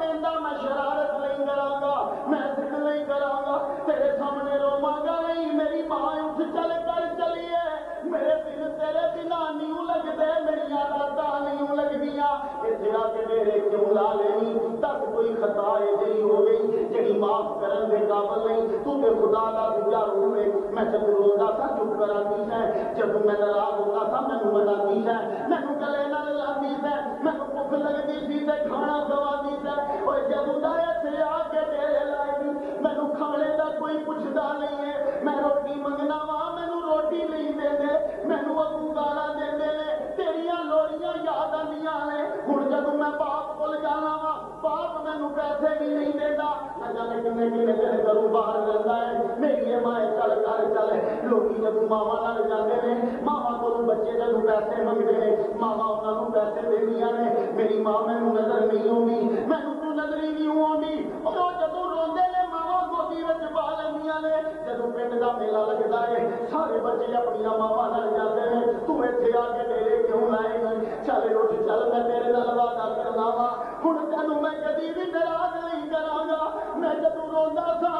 ایندا میں شرارت نہیں کراں گا میں ضد نہیں کراں گا تیرے سامنے رواں گا نہیں میری ماں اٹھ چل کر چلیے میرے دل تیرے بنا نہیں لگدے میری راتاں نہیں لگدیاں اتھے آ کے میرے کیوں لا لینی دس کوئی خطا ہے جڑی ہو گئی جڑی معاف کرن دے قابل نہیں تو تے خدا دا دوجا روح ہے میں جب روندا تھا چپ کراندی ہے جب میں ناراض ہوتا تھا مینوں مناندی ہے مینوں گلے نال لاندی ہے مینوں بھوک لگدی سی تے کھانا کھواندی ہے اور جدوں دا اتھے آ کے ڈیرے لائے مینوں کھانے دا کوئی پوچھدا نہیں ہے میں روٹی منگنا وا مینوں روٹی نہیں دیندے مینوں ابو گالاں دیندے نے تیریاں لوریاں یاد آندیاں نے ہن جدوں میں باپ کول جانا وا باپ مینوں پیسے بھی نہیں دیندا نہ جانے کنے دن کروں باہر رہندا ہے میری ماں چل کر چل لوکی جدوں ماواں نال جاندے نے ماواں کولوں بچے جدوں پیسے منگدے نے ماواں انہاں نوں پیسے دیندیاں نے میری ماں مینوں نظر نہیں آوندی مینوں تو نظر ہی نہیں آوندی او جدوں روندے نے ماواں گودی وچ پا لیندیاں نے جدوں پنڈ دا میلہ لگدا ہے سارے بچے اپنی ماواں نال جاندے نے تو ایتھے آ کے ڈیرے کیوں لائے چل اٹھ چل میں تیرے نال وعدہ کرنا وا ہن تینوں میں کدی بھی ناراض نہیں کراں گا میں جدوں روندا سا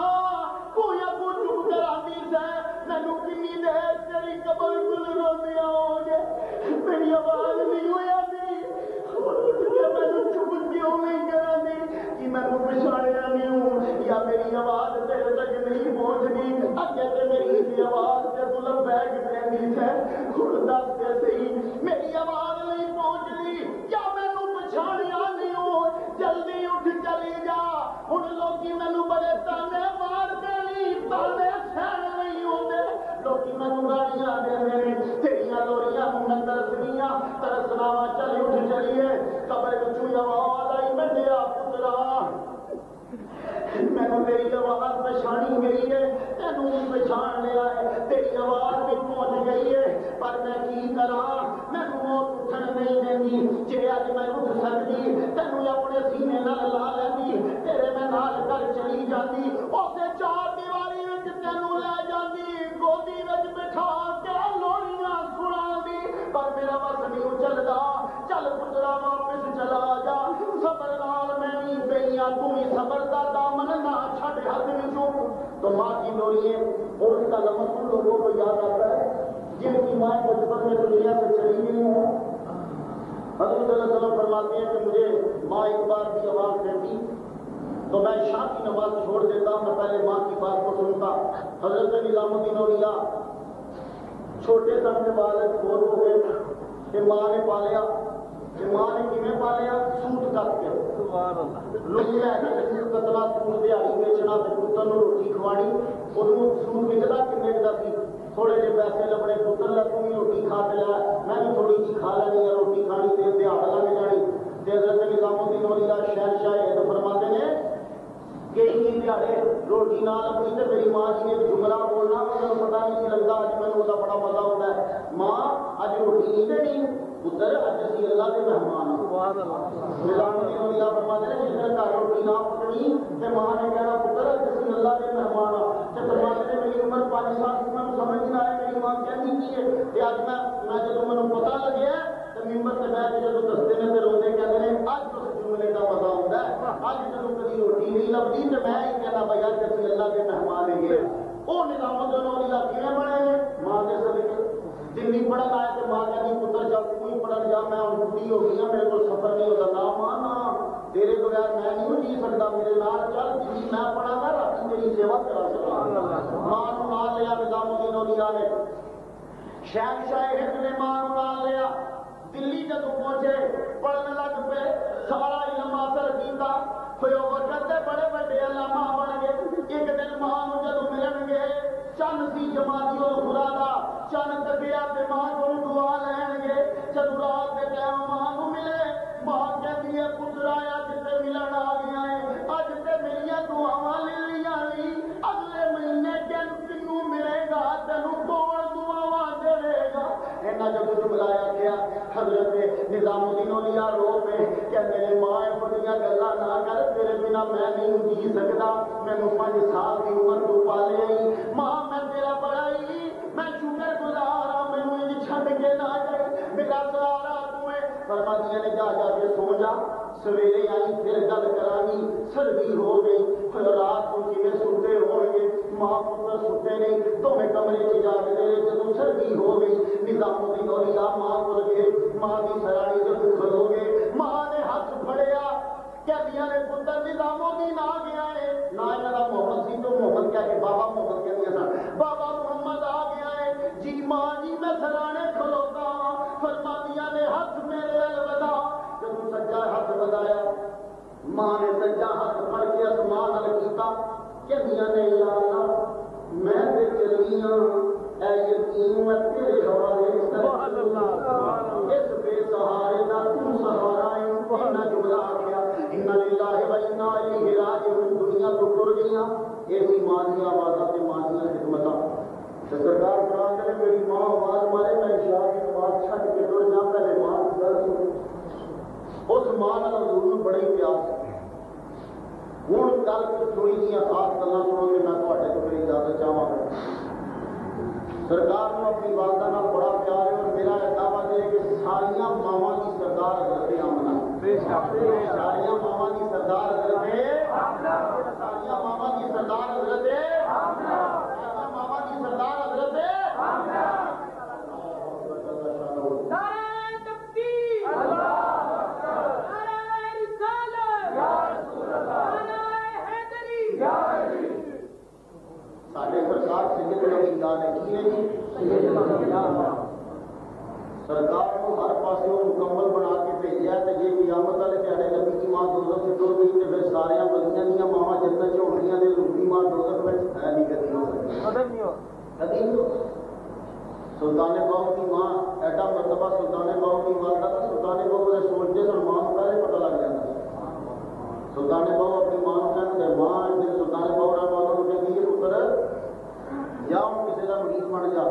کوئی ابو چپ کراندی سے مینوں کنی دیر تیری قبر کول روندیاں ہو گئے میری آواز نہیں ہوئی مینوں چپ کیوں نہیں کراندی کہ مینوں پچھاڑیا نہیں ہوں یا میری آواز تیرے تک نہیں پہنچدی اگے تے میری آواز تے تو لبیک کہندی ہے خود دس کے صحیح میری آواز نہیں پہنچدی یا مینوں پچھاڑیا نہیں ہوں جلدی اٹھ چلی جا ہن لوکی مینوں بڑے تانے ماردے نہیں تانے سہن نہیں ہوندے لوکی مینوں گالیاں دیندے نے تیریاں لوریاں نوں میں ترسدیاں ترسنا وا چل اٹھ چلیے قبر وچوں آواز آئی منڈیا پترا مینوں تیری آواز پچھاڑی گئی ہے تینوں پچھاڑ لیا ہے تیری آواز بھی پہنچ گئی ہے پر میں کی کراں مینوں موت اٹھن نہیں دیندی جے اج میں اٹھ سکدی تینوں اپنے سینے نال لا لیندی تیرے میں نال کر چلی جاندی اوتے چار دیواری وچ تینوں لے جاندی گودی وچ بٹھا کے لوریاں سناندی پر میرا بس نہیں چلدا چل پترا واپس چلا جا صبر نال میں نہیں پئیاں تو ہی صبر دا دامن نہ چھڈ ہاتھ وچوں تو ماں کی لوری ہے اور اس کا لمس ان لوگوں کو یاد آتا ہے جن کی مائیں بچپن میں دنیا سے چلی گئی ہیں. حضرت صلی اللہ علیہ وسلم فرماتے ہیں کہ مجھے ماں ایک بار بھی آواز دیتی تو میں شام کی نماز چھوڑ دیتا ہوں, میں پہلے ماں کی بات کو سنتا. حضرت نظام الدین اولیاء چھوٹے سن کے والد فوت ہو گئے کہ ماں نے پالیا, کہ ماں نے کیویں پالیا, سوٹ کٹ کے لوگ لے کے سوٹ کتنا, سوٹ دیہڑی بیچنا تے پتر نوں روٹی کھوانی. انہوں سوٹ وکدا کنے دا سی, تھوڑے جے پیسے لبنے, پتر لے تو بھی روٹی کھا کے لیا, میں بھی تھوڑی جی کھا لینی ہے, روٹی کھانی تے دیہڑ لگ جانی. تے حضرت نظام الدین اولیاء شہنشاہ ہند فرماتے ہیں کہ ان دیہڑے روٹی نہ لبنی تے میری ماں جی نے جملہ بولنا, مجھے پتہ نہیں لگتا, اج مینوں دا بڑا مزہ ہوتا ہے, ماں اج روٹی نہیں دینی پتر, اج اسی اللہ کے مہمان ہوں. نظام الدین اولیاء فرماتے ہیں جس نے گھر روٹی نہ پکنی تے ماں نے کہنا پتر اج اسی اللہ کے مہمان ہوں. تے فرماتے ہیں میری عمر 5 سال کی, میں سمجھ نہ آئے میری ماں کہندی کی ہے, تے اج میں جدوں مینوں پتہ لگیا تے ممبر تے بیٹھ کے جدوں دستے نے تے روندے کہندے نے اج اس جملے دا مزہ ہوندا ہے, اج جدوں کبھی روٹی نہیں لبدی تے میں ہی کہنا بھائی اج اسی اللہ کے مہمان ہیں. وہ نظام الدین اولیاء کیویں بنے ہیں, ماں دے صدقے. دلی پڑھن آئے تو ماں کہتی پتر جب کوئی پڑھن جا, میں ہوں بڑھی ہو گئی ہوں, میرے کو سفر نہیں ہوتا. نہ ماں نہ, تیرے بغیر میں نہیں جی سکتا, میرے نال چل, جی میں پڑھا گا رات میری سیوا کرا سکتا. ماں کو نال لیا نظام الدین اولیاء نے, شہنشاہ ہند نے ماں کو نال لیا. دلی جدوں پہنچے پڑھن لگ پے, سارا علم حاصل کیتا, کوئی وقت دے بڑے بڑے علامہ بن گئے. ایک دن ماں کو جدوں ملن گے, چند سی جماعتی خدا دا چند دگیا تے ماں کو دعا لین گے. جدوں رات دے ٹائم ماں کو ملے, ماں کہندی ہے پتر آیا جتے ملن آ گیا ہے, اج تے میریاں دعاواں لے لیاں نہیں, اگلے مہینے تینوں ملے گا, تینوں کون دعاواں دے گا. اینا جدوں جملایا گیا حضرت نظام الدین اولیاء رو پے, کہندے نے ماں بڑیاں گلاں نہ کر, تیرے بنا میں نہیں جی سکدا, مینوں 5 سال کی عمر تو پالے آئی. ماں میں تیرا بڑا ہی میں شکر گزار ہاں, مینوں انج چھڈ کے نہ جائے, میرا سہارا تو ہے. فرمایا نے جا کے سو جا, سویرے آئی پھر گل کرانی. سردی ہو گئی, پھر رات کو کیویں سوتے ہون گے, ماں پتر سوتے نہیں, دونوں کمرے چ جا کے رہے. جدوں سردی ہو گئی نظام الدین اولیاء ماں کو گئے, ماں کی سرانی جدوں کھلو گے, ماں نے ہاتھ پھڑیا, کہدیاں نے پتر نظام الدین آ گیا ہے. نہ انہاں دا محمد سی تو محمد کہہ کے بابا محمد کہدیاں سن, بابا محمد آ گیا ہے. جی ماں جی میں سرانے کھلوتا ہاں. فرماندیاں نے ہاتھ میرے ول ودا, جدوں سجا ہاتھ ودایا, ماں نے سجا ہاتھ پھڑ کے آسمان ول کیتا, کہدیاں نے یا اللہ میں تے چلی ہاں, اے یتیم میں تیرے حوالے کر, اس بے سہارے دا تو سہارا ہے. انہاں جملہ آکھیا انا للہ و انا الیہ راجعون, دنیا تو ٹر گئیاں. ایسی ماں دی آوازاں تے ماں دی خدمتاں. سرکار فرماتے ہیں میری ماں آواز مارے, میں عشاء کی نماز چھڈ کے ٹر جا, پہلے ماں کی گل سن. اس ماں نال حضور نوں بڑے پیار سے. ہوں گل تھوڑی جی خاص گلاں سنو گے, میں تہاڈے تو میری اجازت چاہواں گا. سرکار کو اپنی والدہ نال بڑا پیار ہے, اور میرا دعویٰ ہے کہ ساریاں ماواں کی سردار حضرت آمنہ, ساریاں ماواں کی سردار حضرت آمنہ, ساریاں ماواں کی سردار حضرت آمنہ, ساریاں ماواں کی سردار حضرت آمنہ. نعرہ تکبیر, اللہ اکبر, نعرہ رسالت, یا رسول اللہ, نعرہ حیدری, یا علی. ساڈے سرکار سید الانبیاء نے کی ہے جی, سید الانبیاء سرکار کو ہر پاسے مکمل بنا کے بھیجا. تے جے قیامت والے دیہڑے نبی کی ماں دوزخ سے ٹر گئی تے پھر سارے بندیاں دیاں ماواں جنت چ ہونیاں, تے روحی ماں دوزخ وچ ہے نہیں, کدی ہو سکتی, کدی نہیں ہو سکتی. سلطان باہو کی ماں ایڈا مرتبہ, سلطان باہو کی والدہ, سلطان باہو نے سوچتے سن ماں کو پہلے پتہ لگ جاتا. سلطان باہو اپنی ماں کو کہتے ماں, جی سلطان باہو رحمۃ اللہ کو کہتی ہے پتر جا کسی کا مریض بن جا.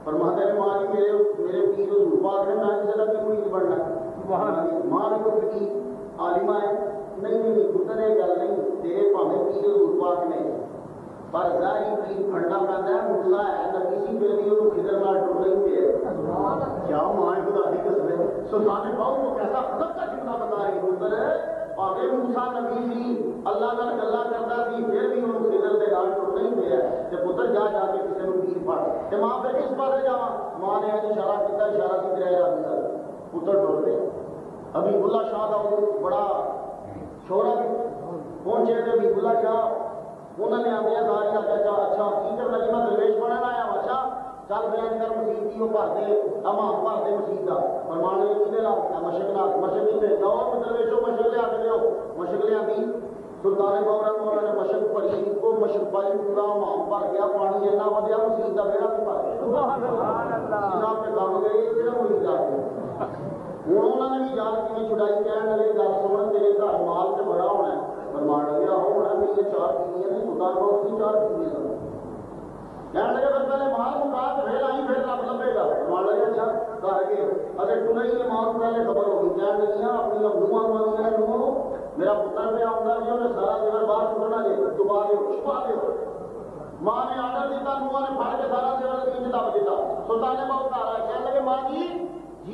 فرماتے ہیں ماں جی میرے پیر حضور پاک نے, میں کسی کا بھی مریض بننا. ماں نے کو کی عالمہ ہے, نہیں پتر یہ گل نہیں, تیرے پاویں پیر حضور پاک نے, پر ظاہری پیر پھڑنا پہنتا ہے. موسیٰ ہے نبی سی, پھر بھی وہ خضر نال ٹر نہیں پے. کیا ماں خدا کی قسم ہے. سلطان باہو کو کیسا حضرت کا جملہ بتا رہی پتر, پاویں موسیٰ نبی سی, اللہ نال گلاں کردا سی, پھر بھی وہ خضر دے نال ٹر نہیں پیا. تے پتر جا کے کسی تیر پھڑ تے ماں پھر کس پاسے جاواں؟ ماں نے اشارہ کیتا، اشارہ کی کرے راضی پتر ٹر پے۔ حبیب اللہ شاہ کا بڑا شہرا پہنچے تے حبیب اللہ شاہ انہوں نے آدھے ساری آخیا اچھا کی کرنا جی میں درویش بننا آیا اچھا چل بیان کر مسیح کی وہ بھر دے امام بھر دے مسیح کا فرمان نے کھے لا مشق لا مشق نہیں دو درویشوں مشق لیا کے لو مشق لیا دی سلطان باور نے مشق پڑھی وہ مشق پائی پورا امام بھر گیا پانی ایسا ودیا مسیح کا بیڑا بھی بھر گیا جناب کے کام گئے یہ مرید جا کے ہوں انہوں نے بھی جان کی چھڑائی کہنے لگے گل سن تیرے گھر مال سے بڑا ہونا ہے فرمان لگیا ہونا میری 4 بیویاں نہیں سلطان باور کی 4 بیویاں کہنے لگے پھر پہلے مال مکا کے پھر آئی پھر رب لبے گا فرمان لگے اچھا کر کے اگر تمہیں یہ مال پہلے خبر ہوگی کہنے لگیاں اپنی ابوਆਂ ਨੂੰ ਆਉਂਦੀਆਂ ਨੂੰ میرا پتر پہ آؤں گا جی انہیں سارا دیور باہر چھوڑنا جی دبا دے چھپا دے ماں نے آڈر دیتا نواں نے پھڑ کے سارا دیور نیچے دب دیتا سلطان نے بہت آ رہا ہے کہنے لگے ماں جی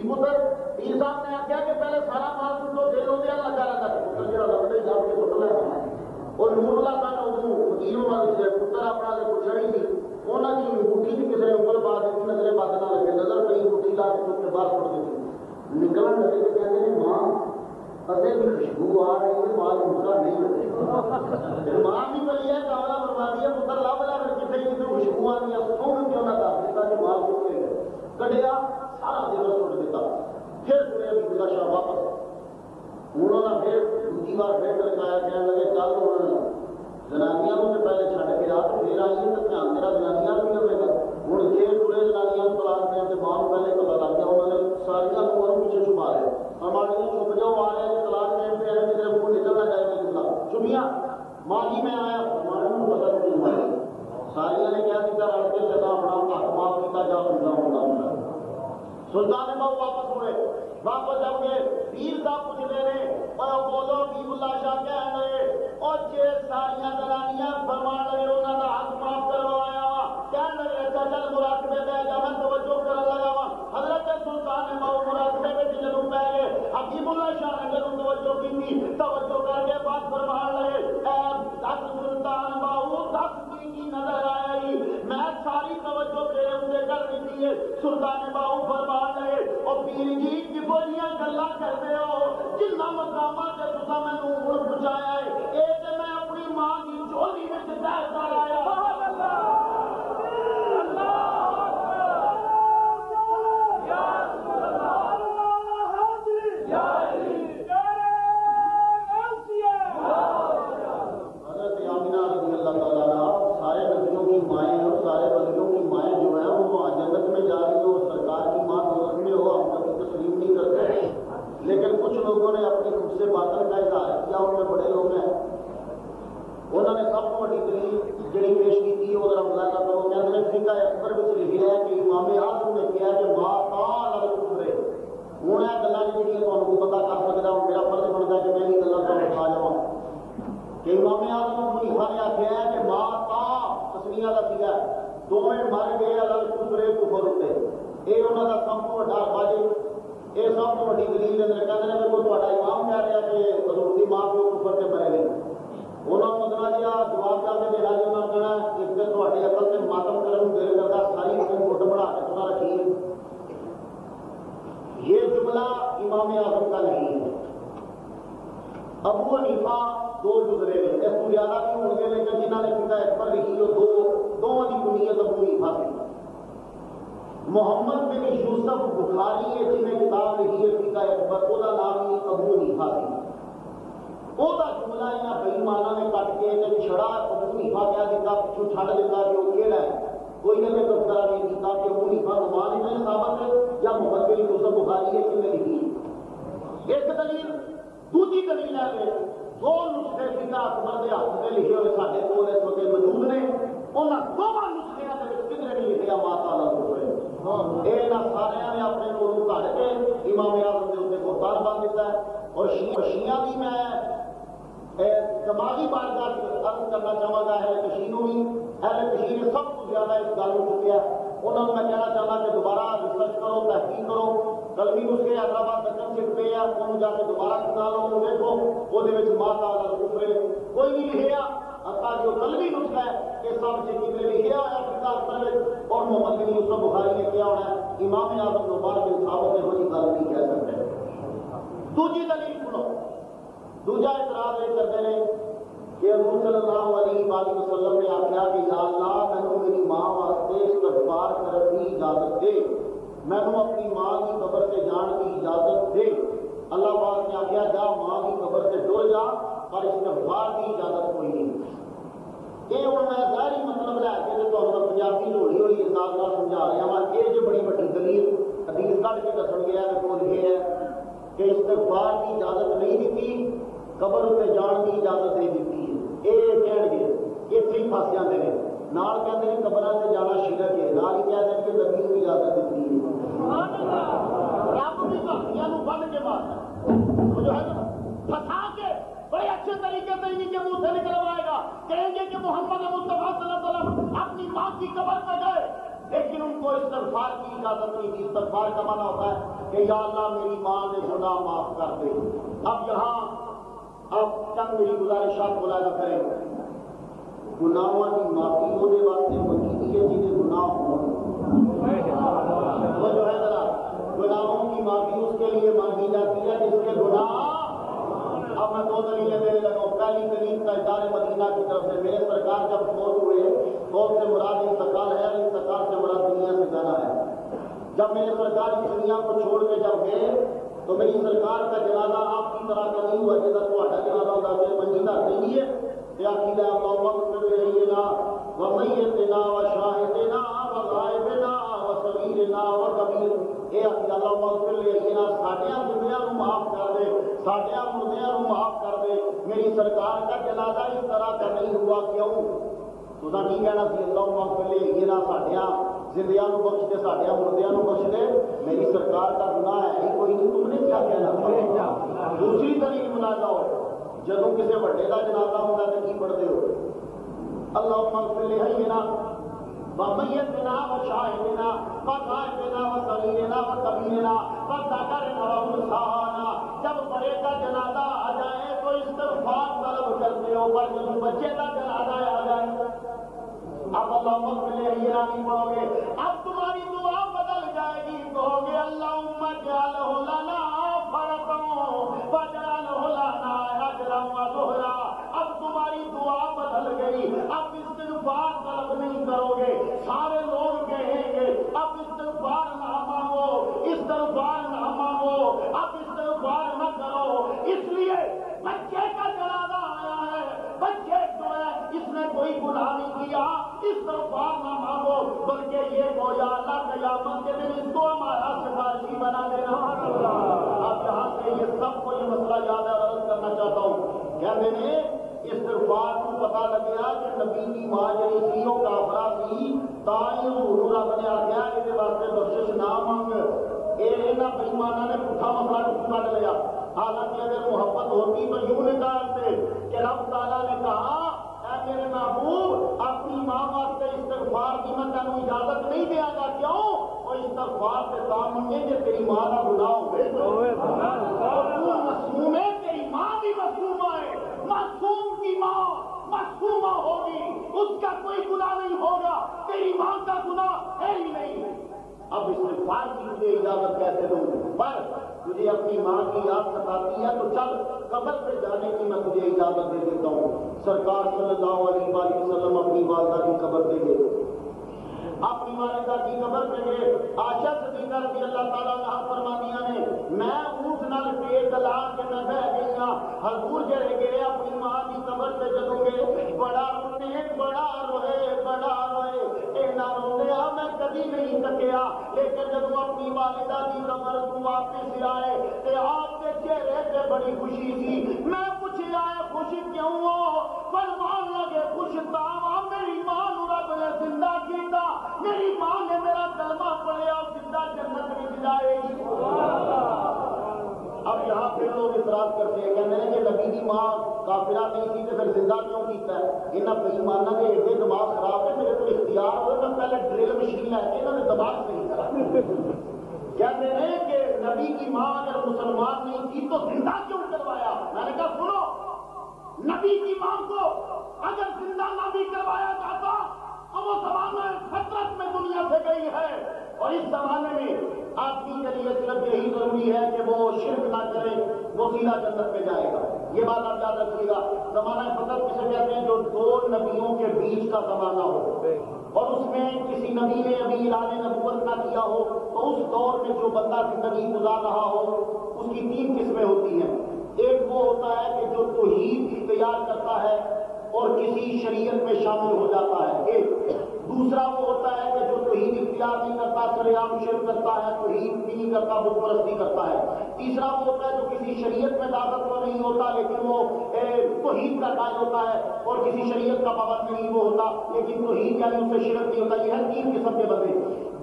پتر پیر صاحب نے آخیا کہ پہلے سارا مال سٹو دل ہو گیا لگا رہتا ہے پتر جہاں لگتے جب کے سٹ لیا اور نور اللہ خان ادو فقیر والی سے پتر اپنا پچھڑی تھی انہوں کی مٹھی بھی کسی نے انگل پا دیتی نظریں بد نہ لگے نظر پہ مٹھی لا کے چپ کے باہر پڑ دیتی نکلن لگے تو کہتے ہیں ماں اصل بھی خوشبو آ رہی ہے مال مکا نہیں لگے ماں بھی بلی ہے کاملا بربادی ہے پتر لب لا کر کتنے کتنے خوشبو آ رہی ہے سون کیوں نہ دس دیتا کہ مال کیوں لے گئے کٹیا سارا دل سٹ دیتا پھر سنے ابھی خدا شاہ واپس انہوں نے پھر دوسری بار پھر لگایا کہنے لگے چل انہوں نے زنانیاں سے پہلے چھڈ کے رات پھر آئیے تو دھیان تیرا زنانیاں بھی ہوے گا ہوں جی پورے زنانیاں طلاق دین کے بعد پہلے پتا لگ گیا انہوں نے ساریا کو پیچھے چھپا رہے ہمارے چھپ جاؤ آ رہے ہیں طلاق دین پہ آئے جسے منہ نکلنا چاہیے جملہ چھپیاں ماں جی میں آیا ہمارے کو پتا نہیں ہوا ساریا نے کیا کیا رل کے جگہ اپنا حق معاف کیا جا سکتا ہوتا سلطان بہو واپس ہوئے واپس جب گئے پیر صاحب پوچھ لے رہے اور بولو حبیب اللہ شاہ کہہ رہے اور چھ ساریاں زنانیاں فرمان لگے انہوں نے حق معاف کروایا کہنے لگے اچھا چل مراقبے پہ جا میں توجہ کرنے لگا وا حضرت سلطان بہو مراقبے پہ جنوب پہ گئے حبیب اللہ شاہ نے جب توجہ کی تھی توجہ کر کے بات فرمان لگے اے سلطان بہو 10 کی نظر آئی میں ساری توجہ تیرے اسے کر دیتی ہے سلطان بہو فرمان لگے اور پیر جی کی بولیاں گلا کرتے ہو جنہ مقامات سے تسا میں نے اوپر پہنچایا ہے اے تے میں اپنی ماں کی جھولی میں دہر کر آیا لیکن کچھ لوگوں نے اپنی خود سے باطن کا اظہار کیا ان میں بڑے لوگ ہیں انہوں نے سب کو بڑی دلیل جڑی پیش کی تھی وہ ملاقہ کرو کہتے ہیں فقہ اکبر میں لکھا ہے کہ امام اعظم نے کیا کہ ما قال الکفر ہوں یہ گلاں جڑیاں تانوں پتہ کر سکدا ہوں میرا فرض بنتا ہے کہ میں یہ گلاں تانوں بتا جاواں کہ امام اعظم ابو حنیفہ نے آخیا ہے کہ ما تا تسمیہ کا سیغہ ہے دوویں مر گئے الکفر کفر ہوتے یہ انہوں کا سب کو بڑا باجی یہ سب کو بڑی دلیل ہے کہتے ہیں کہ تہاڈا امام کہہ رہا کہ حضور دی ماں کو کفر تے مرے گئے انہوں نے مطلب دیا جواب کر کے دینا جی انہوں نے کہنا کہ پھر تہاڈی عقل سے ماتم کرن دل کرتا ساری قوم گھٹ بڑھا کے تمہارا رکھی یہ جملہ امام اعظم کا نہیں ہے ابو حنیفہ 2 گزرے گئے اس کو زیادہ بھی ہوں گے لیکن جنہوں نے فقہ اکبر لکھی وہ دونوں کی کنیت ابو حنیفہ تھی محمد بن یوسف بخاری ہے جن نے کتاب لکھی ہے فقہ اکبر وہ نام ہی ابو حنیفہ سی وہ جملہ یہاں بے ایمانہ نے کٹ کے چھڑا ابو حنیفہ کہہ دیتا پچھو چھڈ دیتا کہ وہ کیڑا ہے کوئی نے تذکرہ نہیں کیتا کہ ابو حنیفہ نعمان ابن ثابت ہے یا محمد بن یوسف بخاری ہے جن نے لکھی ایک دلیل دوسری دلیل ہے کہ جو نسخے فقہ اکبر کے ہاتھ میں لکھے ہوئے سارے کول اس وقت موجود نے انہاں دونوں نسخیاں دے وچ کدھر نہیں لکھیا ما تعالی ہوئے اے نہ سارے نے اپنے کولوں کڈ کے امام اعظم دے اوپر گفتار باندھ دیتا ہے اور شیعہ بھی میں دماغی بارگاہ عرض کرنا چاہوں گا اہل کشیروں بھی اہل کشیر سب کو زیادہ اس گل کو چکیا انہوں نے میں کہنا چاہتا کہ دوبارہ ریسرچ کرو تحقیق کرو کلمی نسخے حیدرآباد دکن سے پہ انہوں جا کے دوبارہ کھا لو دیکھو وہ ما تعالی الکفر کوئی نہیں لکھیا حتیٰ جو قلبی نسخہ ہے کہ سب سے کتنے لکھے ہویا کتاب پڑھے اور محمد بن یوسف بخاری نے کیا ہونا ہے امام اعظم نوبار کے صحابہ سے کوئی گل نہیں کہہ سکتے. دوسری دلیل سنو. دوسرا اعتراض یہ کرتے ہیں کہ حضور صلی اللہ علیہ وآلہ وسلم نے آخیا کہ یا اللہ مینوں میری ماں واسطے استغفار کرنے کی اجازت دے, مینوں اپنی ماں کی قبر سے جان کی اجازت دے. اللہ پاک نے آخیا جا ماں کی قبر سے ٹر جا پر استغفار کی اجازت کوئی نہیں. یہ ہوں میں ظاہری مطلب لے کے پنجابی ہوئی ہوئی حساب نال سمجھا رہا ہوں. یہ جو بڑی بڑی دلیل حدیث کھڑ کے دسن گیا ہے وہ یہ ہے کہ استغفار کی اجازت نہیں دیتی, قبر پہ جان کی اجازت نہیں دیتی ہے. یہ کہہ گے اتنے ہی پھس جاتے ہیں. نال کہتے ہیں قبر سے جانا شرک ہے, نال ہی کہتے ہیں کہ نبی کو اجازت دیتی ہے. رب بھی بھکتیاں بن کے مارنا جو ہے نا پھنسا کے بڑے اچھے طریقے سے انہیں کے منہ سے نکلوائے گا. کہیں گے کہ محمد مصطفیٰ صلی اللہ علیہ وسلم اپنی ماں کی قبر پہ گئے لیکن ان کو استغفار کی اجازت نہیں تھی. استغفار کا معنی ہوتا ہے کہ یا اللہ میری ماں نے گناہ معاف کر دے. اب یہاں اب چند میری گزارشات ملاحظہ کریں. گناہوں کی معافی ہونے واسطے منگی ہے جنہیں گناہ ہو وہ جو ہے ذرا گناہوں کی معافی اس کے لیے مانگی جاتی ہے جس کے گناہ. اب میں دو دلیلیں دینے لگا ہوں. پہلی دلیل تاجدار مدینہ کی طرف سے میرے سرکار جب فوت ہوئے, فوت سے مراد انتقال ہے, انتقال سے مراد دنیا سے جانا ہے. جب میرے سرکار اس دنیا کو چھوڑ کے جب گئے تو میری سرکار کا جنازہ آپ کی طرح کا نہیں ہوا جیسا تھوڑا جنازہ ہوتا ہے منجیدہ نہیں ہے. عقیدہ اللہم اغفر لنا ومیتنا وشاہدنا وغائبنا وصغیرنا وکبیر. اے عقیدہ اللہم اغفر لنا ساڈیاں زندیاں نو معاف کر دے, ساڈیاں مردیاں نو معاف کر دے. میری سرکار کا جنازہ اس طرح کا نہیں ہوا کیوں؟ تو نہیں کہنا سی اللہم اغفر لنا ساڈیاں زندیاں نو بخش دے, ساڈیاں مردیاں نو بخش دے. میری سرکار کا گناہ ہے ہی کوئی نہیں, تم نے کیا کہنا. دوسری دلیل ملاحظہ ہو, جدوں کسی بڑے کا جنازہ ہوتا ہے تو کی پڑھتے ہو اللہم اغفر لنا ومیتنا وشاہدنا وغائبنا وصغیرنا وکبیرنا وذکرنا وانثانا. جب بڑے کا جنازہ آ جائے تو استغفار طلب کرتے ہو, پر جب بچے کا جنازہ آ جائے اب اللہم اغفر لنا نہیں پڑھو گے. اب تمہاری دعا بدل جائے گی, کہو گے اللہم اجعلہ لنا فرطا واجعلہ لنا اجرا وظہرا. اب تمہاری دعا بدل گئی, اب استغفار طلب نہیں کرو گے. سارے لوگ کہیں گے اب استغفار نہ مانگو, استغفار نہ مانگو, اب استغفار نہ کرو. اس لیے بچے کا جنازہ آیا ہے, بچے جو ہے اس نے کوئی گناہ نہیں کیا, استغفار نہ مانگو بلکہ یہ کو یا اللہ قیامت کے دن اس کو ہمارا سفارشی بنا دینا. اب یہاں سے یہ سب کو یہ مسئلہ یاد ہے, عرض کرنا چاہتا ہوں. کہتے ہیں استغفار کو پتا لگیا کہ نبی کی ماں جی سی وہ کافرہ سی, تائیں حضور رب نے آخیا یہ واسطے بخشش نہ مانگ. یہاں بےمانہ نے پٹھا مسئلہ کٹ لیا. حالانکہ اگر محبت ہوتی تو یوں نکالتے کہ رب تعالیٰ نے کہا اے میرے محبوب اپنی ماں واسطے استغفار کی میں تینوں اجازت نہیں دیا گا. کیوں؟ وہ استغفار سے کام منگے کہ تیری ماں کا گناہ ہوئے تو معصوم ہے, تیری ماں بھی معصومہ ہے. معصوم کی ماں معصومہ ہوگی, اس کا کوئی گناہ نہیں ہوگا, تیری ماں کا گناہ ہے ہی نہیں. اب استغفار کی مجھے اجازت کیسے دوں؟ پر تجھے اپنی ماں کی یاد ستاتی ہے تو چل قبر پہ جانے کی میں تجھے اجازت دے دیتا ہوں. سرکار صلی اللہ علیہ وسلم اپنی والدہ کی قبر پہ گئے, اپنی والدہ کی قبر پہ گئے. عائشہ صدیقہ رضی اللہ تعالیٰ عنہا فرمانیاں نے میں اونٹ نال پیٹ لا کے میں بہ گئی ہاں. حضور جڑے گئے اپنی ماں کی قبر پہ جدوں گئے بڑا رونے, بڑا روئے, بڑا روئے. اینا رونے میں کبھی نہیں سکیا, لیکن جب اپنی والدہ کی قبر کو واپس آئے تو آپ کے چہرے پہ بڑی خوشی تھی. میں پوچھا خوش کیوں ہو؟ فرمان لگے خوش تھا میری ماں رب نے زندہ کیتا, میری ماں نے میرا کلمہ پڑھیا اور زندہ جنت میں جائے گی. اب یہاں پھر لوگ اعتراض کرتے ہیں, کہتے ہیں کہ نبی کی ماں کافرہ نہیں تھی تو پھر زندہ کیوں کیتا ہے؟ انہاں بے ایماناں دے ایڈے دماغ خراب ہے, میرے کو اختیار ہوئے میں پہلے ڈرل مشین لے کے انہوں نے دماغ صحیح کرا. کہتے ہیں کہ نبی کی ماں اگر مسلمان نہیں تھی تو زندہ کیوں کروایا؟ میں نے کہا سنو, نبی کی ماں کو اگر زندہ نہ بھی کروایا جاتا تو وہ زمانہ فطرت میں دنیا سے گئی ہے، اور اس زمانے میں آدمی کے لیے صرف یہی ضروری ہے کہ وہ شرک نہ کرے، وہ سیدھا جنت میں جائے گا۔ یہ بات آپ یاد رکھیے گا، زمانہ فطرت کسے کہتے ہیں؟ جو دو نبیوں کے بیچ کا زمانہ ہو، اور اس میں کسی نبی نے ابھی اعلان نبوت نہ کیا ہو، تو اس دور میں جو بندہ زندگی گزار رہا ہو اس کی تین قسمیں ہوتی ہیں۔ ایک وہ ہوتا ہے کہ جو توحید اختیار کرتا ہے اور کسی شریعت میں شامل ہو جاتا ہے، ایک۔ دوسرا وہ ہوتا ہے کہ جو توحید اختیار نہیں کرتا، سر عام شرک کرتا ہے، توحید بھی نہیں کرتا، بت پرستی کرتا ہے۔ تیسرا وہ ہوتا ہے جو کسی شریعت میں دعوت تو نہیں ہوتا لیکن وہ توحید کا قائل ہوتا ہے، اور کسی شریعت کا پابند نہیں وہ ہوتا لیکن توحید یعنی اس سے شرک نہیں ہوتا۔ یہ ہے تین قسم کے بندے۔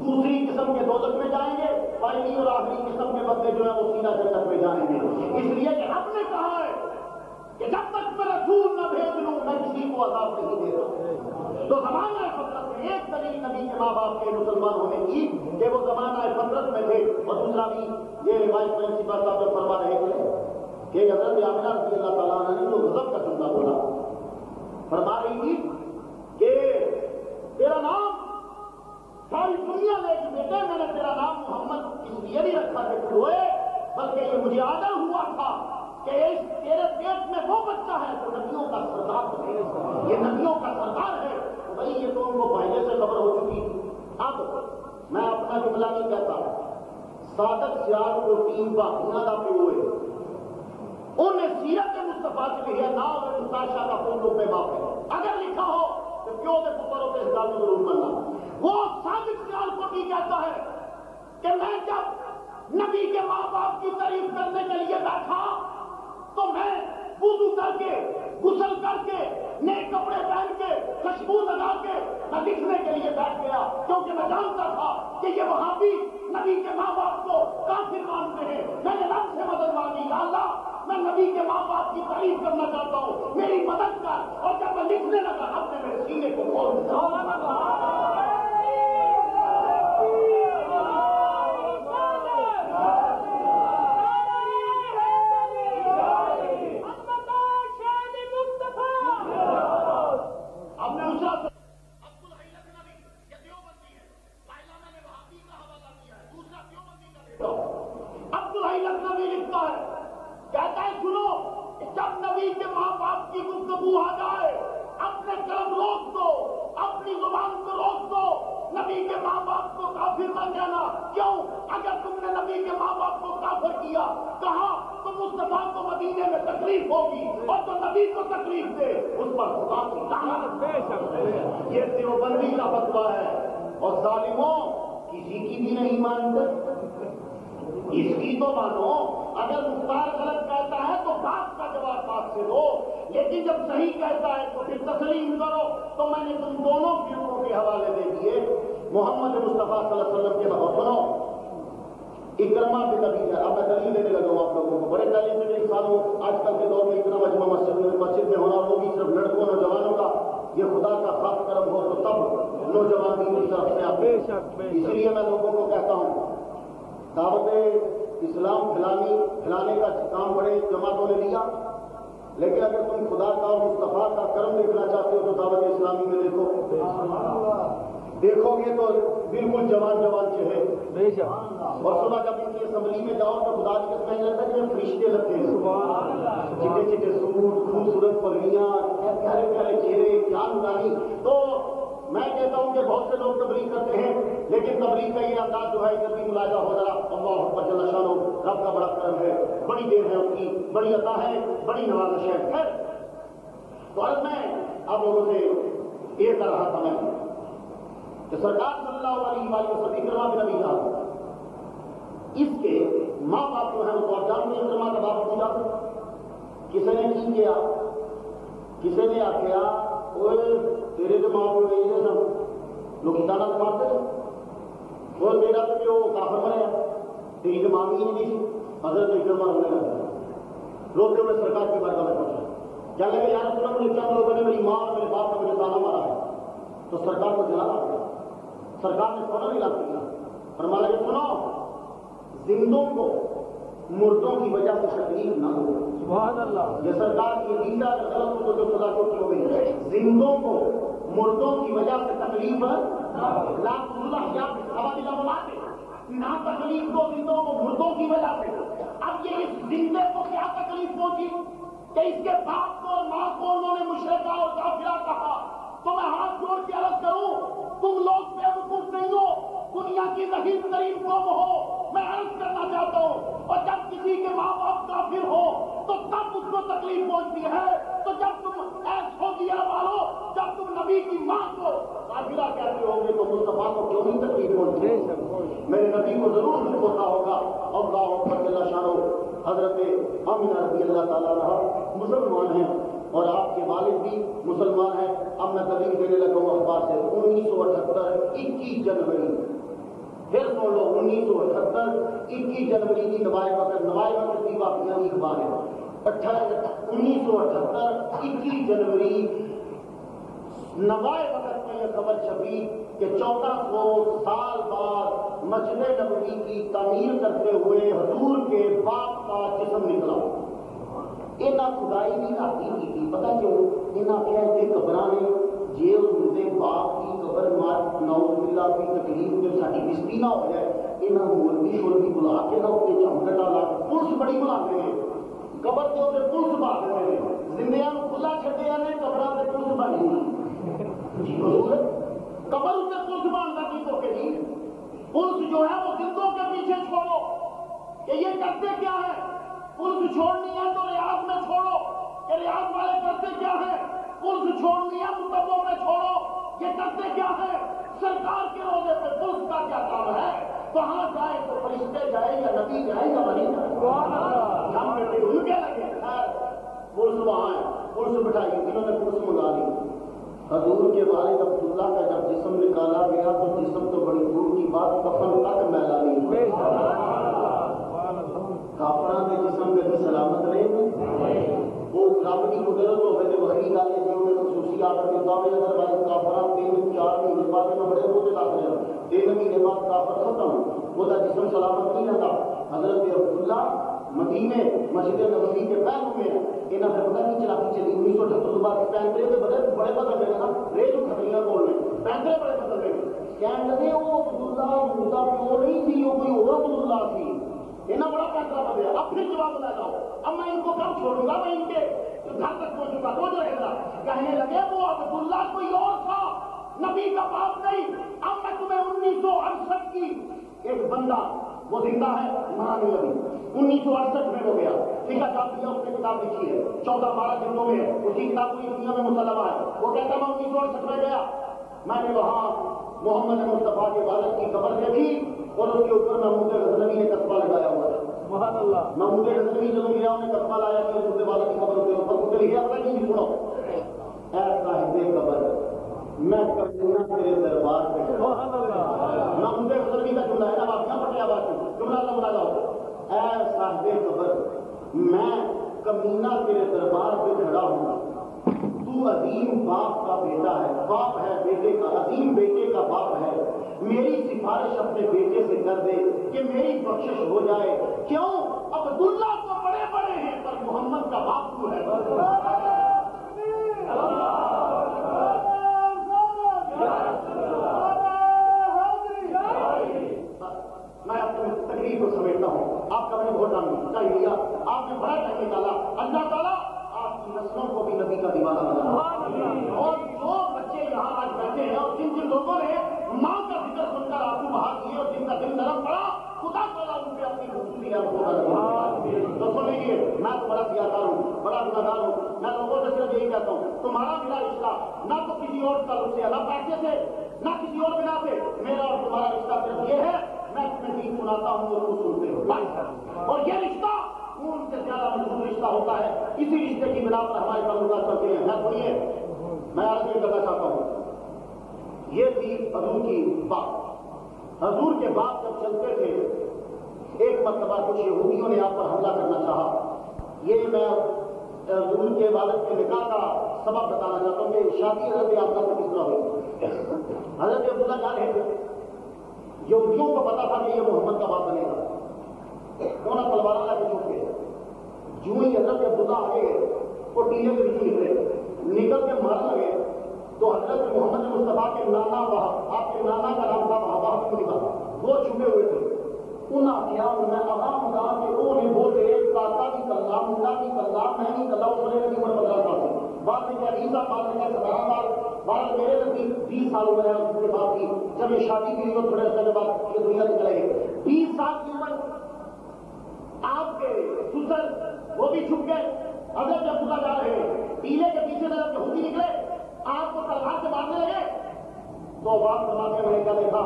دوسری قسم کے دوزخ میں جائیں گے، پہلی اور آخری قسم کے بندے جو ہیں وہ سیدھا جنت میں جائیں گے۔ اس لیے کہ ہم نے کہا ہے کہ جب تک میں رسول نہ بھیج لوں میں کسی کو عذاب نہیں دیتا۔ تو زمانہ فطرت میں ایک دلیل نبی کے ماں باپ کے مسلمان ہونے کی کہ وہ زمانہ فطرت میں تھے، اور دوسرا بھی یہ وائس پرنسپل صاحب جو فرما رہے تھے کہ حضرت آمنہ رضی اللہ تعالیٰ عنہ نے جو غضب کا جملہ بولا، فرما رہی تھی کہ تیرا نام ساری دنیا لے کے بیٹے، میں نے تیرا نام محمد اس لیے نہیں رکھا کہ ہوئے، بلکہ یہ مجھے آدر ہوا تھا کہ تیرے پیٹ میں وہ بچہ ہے تو نبیوں کا سردار ہے، یہ نبیوں کا سردار ہے۔ بھائی یہ تو ان کو پہلے سے خبر ہو چکی تھی۔ اب میں اپنا جملہ نہیں کہتا، صادق سیال کو ٹیم باقیاں دا پہ ہوئے انہوں نے سیرت مصطفیٰ کے لیے نا اور مستاشا کا فوٹو پہ باپ ہے، اگر لکھا ہو تو کیوں دے پپروں کے اس گال میں ضرور بننا۔ وہ صادق سیال کو بھی کہتا ہے کہ میں جب نبی کے ماں باپ کی تعریف کرنے کے لیے بیٹھا تو میں وضو کر کے غسل کر کے نئے کپڑے پہن کے خوشبو لگا کے میں لکھنے کے لیے بیٹھ گیا، کیونکہ میں جانتا تھا کہ یہ وہابی نبی کے ماں باپ کو کافر مانتے ہیں۔ میں نے رب سے مدد مانگی، یا اللہ میں نبی کے ماں باپ کی تعریف کرنا چاہتا ہوں، میری مدد کر۔ اور جب میں لکھنے لگا رب نے میرے سینے کو کھول دیا۔ جب نبی کے ماں باپ کی گفتگو آ جائے اپنے قلم روک دو، اپنی زبان کو روک دو، نبی کے ماں باپ کو کافر نہ کہنا۔ کیوں؟ اگر تم نے نبی کے ماں باپ کو کافر کیا، کہا تو مصطفیٰ کو مدینے میں تکلیف ہوگی، اور جو نبی کو تکلیف دے اس پر خدا کی لعنت۔ یہ دیوبندی کا فتویٰ ہے، اور ظالموں کسی کی بھی نہیں مانتے، اس کی تو مانو۔ اگر مختار غلط کہتا ہے تو بات کا جواب بات سے دو، لیکن جب صحیح کہتا ہے تو پھر تسلیم کرو۔ تو میں نے تم دونوں فکروں کے حوالے دے دیے محمد مصطفیٰ صلی اللہ علیہ وسلم کے بہت سنو اکرما بن ابی جہل۔ اب میں دلیل دینے لگا ہوں آپ لوگوں کو، بڑے تعلیم سے انسانوں آج کل کے دور میں اتنا مجمع مسجد میں ہونا، وہ بھی صرف لڑکوں نوجوانوں کا، یہ خدا کا خاص کرم ہو تو تب نوجوان بھی اس طرف سے آتے۔ اس لیے میں لوگوں کو کہتا ہوں دعوت اسلام پھیلانے کا کام بڑے جماعتوں نے لیا، لیکن اگر تم خدا کا اور مصطفیٰ کا کرم دیکھنا چاہتے ہو تو دعوت اسلامی میں دیکھو گے تو بالکل جوان چہرے، اور صبح جب ان کی اسمبلی میں جاؤ تو خدا کی قسم ایسا لگتا ہے کہ فرشتے لگتے ہیں، چٹے چٹے سوٹ، خوبصورت پگڑیاں، پیارے پیارے چہرے، کیا نورانی۔ تو میں کہتا ہوں کہ بہت سے لوگ تبلیغ کرتے ہیں، لیکن تبلیغ کا یہ انداز جو ہے ادھر بھی ملاحظہ ہو رہا، اللہ اکبر جل شانہ، رب کا بڑا کرم ہے، بڑی دیر ہے اس کی، بڑی عطا ہے، بڑی نوازش ہے۔ خیر تو آج میں آپ لوگوں سے یہ کر رہا تھا میں کہ سرکار صلی اللہ علیہ وسلم اکرما بن ابی جہل، اس کے ماں باپ جو ہے وہ آپ جانتے ہیں، اکرما کا باپ ابو جہل کسی نے کی کیا، کسی نے آخیا تیرے جو ماں باپ گئی ہے سب لوگ دانا مارتے وہ میرا تو جو کافر بنے تیری جو ماں بھی نہیں تھی، حضرت اکرما ہونے لگا، روتے ہوئے سرکار کی بارگاہ میں پہنچا، کیا لگے یار سنم نے چند لوگوں نے میری ماں اور میرے باپ کا مجھے تانا مارا ہے، تو سرکار کو جلا دیا۔ سرکار نے فوراً اعلان کیا، فرمایا کہ سنو، زندوں کو مردوں کی وجہ سے تکلیف نہ ہو. سبحان اللہ. یہ سرکار کی عقیدہ اگر غلط ہو تو خدا کو ہو گئی. زندوں کو مردوں کی وجہ سے تکلیف لا اللہ یا نہ تکلیف دو زندوں کو مردوں کی وجہ سے. اب یہ اس زندے کو کیا تکلیف پہنچی کہ اس کے باپ کو اور ماں کو انہوں نے مشرکہ اور کافرہ کہا. تو میں ہاتھ جوڑ کے عرض کروں تم لوگ بیوقوف نہیں ہو, دنیا کی ذہین ترین قوم ہو. میں عرض کرنا چاہتا ہوں اور جب کسی کے ماں باپ کافر ہو تو تب اس کو تکلیف پہنچتی ہے. تو جب تم ایس ہو گیا والو, جب تم نبی کی ماں کو کافرہ کہتے ہوں گے تو مصطفیٰ کو کیوں نہیں تکلیف پہنچتی ہے؟ میرے نبی کو ضرور دکھ ہوتا ہوگا. اللہ اکبر جل شانہ. حضرت آمنہ رضی اللہ تعالیٰ عنہا مسلمان ہیں اور آپ کے والد بھی مسلمان ہیں. اب میں دلیل دینے لگا ہوں اخبار سے. 1978 21 جنوری, پھر سن لو, 1978 21 جنوری کی نوائے وقت کی واقعہ کی اخبار ہے. 1978 21 جنوری نوائے وقت میں یہ خبر چھپی کہ 1400 سال بعد مسجد نبوی کی تعمیر کرتے ہوئے حضور کے باپ کا جسم نکلا. اینا خدائی بھی راتی کی تھی. پتہ کیوں؟ اینا کہتے قبرانے جے ہوتے باپ کی قبر مار نعوذ باللہ کی تکلیف میں ساری بستی نہ ہو جائے. اینا مولوی شولوی بلا کے نہ ہوتے چمکٹا لا پولیس بڑی بلاتے ہیں. قبر کے ہوتے پولیس باتے ہیں. زندیاں کھلا چھٹے ہیں قبران سے پولیس بانی جی حضور قبر اسے پولیس باندھا کی تو کہ جی پولیس جو ہے وہ زندوں کے پیچھے چھوڑو کہ یہ کرتے کیا ہے. پولیس چھوڑنی ہے تو ریاض میں چھوڑو کہ ریاض والے کرتے کیا ہے. پولیس چھوڑنی ہے مطلبوں میں چھوڑو یہ کرتے کیا ہے. سرکار کے روزے پہ پولیس کا کیا کام ہے. وہاں جائے تو فرشتے جائے یا نبی جائے یا ولی جائے. ہم کہتے ان کے لگے پولیس وہاں ہے. پولیس بٹھائی, انہوں نے پولیس منگا لی. حضور کے والد عبداللہ کا جب جسم نکالا گیا تو جسم تو بڑی دور کی بات, کفن تک میلا نہیں. کافران کے جسم کبھی سلامت رہے. وہ رب کی قدرت ہو گئے وہی گل ہے جو انہوں نے خصوصی آڈر دیتا ہے. اگر والد کافران 3-4 مہینے بعد میں بڑے روزے داخل ہیں, 3 مہینے بعد کافر ختم, وہ جسم سلامت نہیں رہتا. حضرت عبداللہ مدینے مسجد نبوی کے پہلو میں ہے. انہوں نے پتہ نہیں چلا چلی 1978 بعد پینترے کے بڑے بدل گئے نا. ریل کھڑیاں بول رہے پینترے بڑے بدل گئے. کہنے لگے وہ عبداللہ موسیٰ پیو نہیں تھی, وہ کوئی اور عبداللہ تھی. انہیں بڑا فیصلہ بدلا. اب پھر جواب بتا جاؤ, اب میں ان کو کب چھوڑوں گا. میں ان کے گھر تک پہنچوں گا تو جو رہے گا. کہنے لگے وہ عبداللہ کوئی اور تھا, نبی کا باپ نہیں. اب میں تمہیں 1968 کی ایک بندہ وہ زندہ ہے مہانی نبی 1968 میں ہو گیا. ٹھیک ہے صاحب دیا اس نے کتاب لکھی ہے 14-12 جلدوں میں ہے. اس کی کتاب پوری دنیا میں مسلمہ ہے. وہ کہتا میں 1968 میں گیا, میں نے وہاں محمد مصطفیٰ کے والد کی قبر دیکھی اور اس کے اوپر محمود غزنوی نے قصبہ لگایا ہوا ہے. سبحان اللہ. محمود غزنوی جب گیا انہیں قصبہ لایا کہ اس کے والد کی قبر کے اوپر اسے لکھا پتہ نہیں سنو اے صاحب قبر میں کبھی تیرے دربار پہ. سبحان اللہ. محمود غزنوی کا جملہ ہے نا, آپ یہاں پٹیا بات جملہ اللہ بنا لاؤ. اے صاحب قبر میں کمینہ تیرے دربار پہ کھڑا ہوں. تو عظیم باپ کا بیٹا ہے, باپ ہے بیٹے کا, عظیم بیٹے کا باپ ہے. میری سفارش اپنے بیٹے سے کر دے کہ میری بخشش ہو جائے. کیوں؟ عبداللہ تو بڑے بڑے ہیں پر محمد کا باپ تو ہے. میں اپنی تقریر کو سمیٹتا ہوں. آپ کا میں نے بہت ٹائم لیا, آپ نے بڑا ٹائم نکالا. اللہ تعالیٰ آپ کی نسلوں کو بھی نبی کا دیوانہ بنا. اور جو بچے یہاں آج بیٹھے ہیں اور جن لوگوں نے ماں کا ذکر سن کر آنسو بہا دیے اور جن کا دل نرم پڑا, خدا تعالیٰ ان پہ اپنی خصوصی تو سن لیجیے, میں تو بڑا سیاست ہوں, بڑا گناہگار ہوں. میں لوگوں سے صرف یہی کہتا ہوں, تمہارا میرا رشتہ نہ تو کسی اور تعلق سے, نہ پیسے سے, نہ کسی اور بنا سے. میرا اور تمہارا رشتہ صرف یہ ہے, میں تمہیں دین سناتا ہوں اور تم سنتے ہو. اور یہ رشتہ خون سے زیادہ مضبوط رشتہ ہوتا ہے. اسی رشتے کی بنا پر ہمارے تعلقات چلتے ہیں. میں سنیے, میں آج یہ کرنا چاہتا ہوں. یہ تھی حضور کی بات. حضور کے باپ جب چلتے تھے, ایک مرتبہ کچھ یہودیوں نے آپ پر حملہ کرنا چاہا. یہ میں حضور کے والد کے نکاح کا سبب بتانا چاہتا ہوں کہ شادی حضرت آمنہ سے کس طرح ہوئی. حضرت عبداللہ جا رہے تھے, یہودیوں کو پتا تھا کہ یہ محمد کا باپ بنے گا. انہوں تلوار لا کے چھوٹ گئے. جو ہی حضرت عبداللہ آگے وہ ٹیلے کے نیچے نکل کے مارنے لگے تو حضرت محمد مصطفیٰ کے نانا وہاب، آپ کے نانا کا نام تھا وہاب بن نبا، وہ چھپے ہوئے تھے. انہاں کیا میں آرام دا کہ وہ نے بولے کاکا بھی کلا منڈا بھی کلا میں نہیں کلا. اس نے عمر 15 سال تھی، بعد میں کیا 20 سال، بعد میں کیا 17 سال، بعد میرے نزدیک 20 سال ہو گئے اس کے بعد کی جب یہ شادی کی تو تھوڑے عرصے کے بعد یہ دنیا سے چلے گئے. 20 سال کی عمر آپ کے سسر وہ بھی چھپ گئے. حضرت عبداللہ جا رہے ہیں ٹیلے کے پیچھے سے جب یہودی نکلے آپ کو تلوار سے مارنے لگے تو بات سماتے میں نے کیا دیکھا،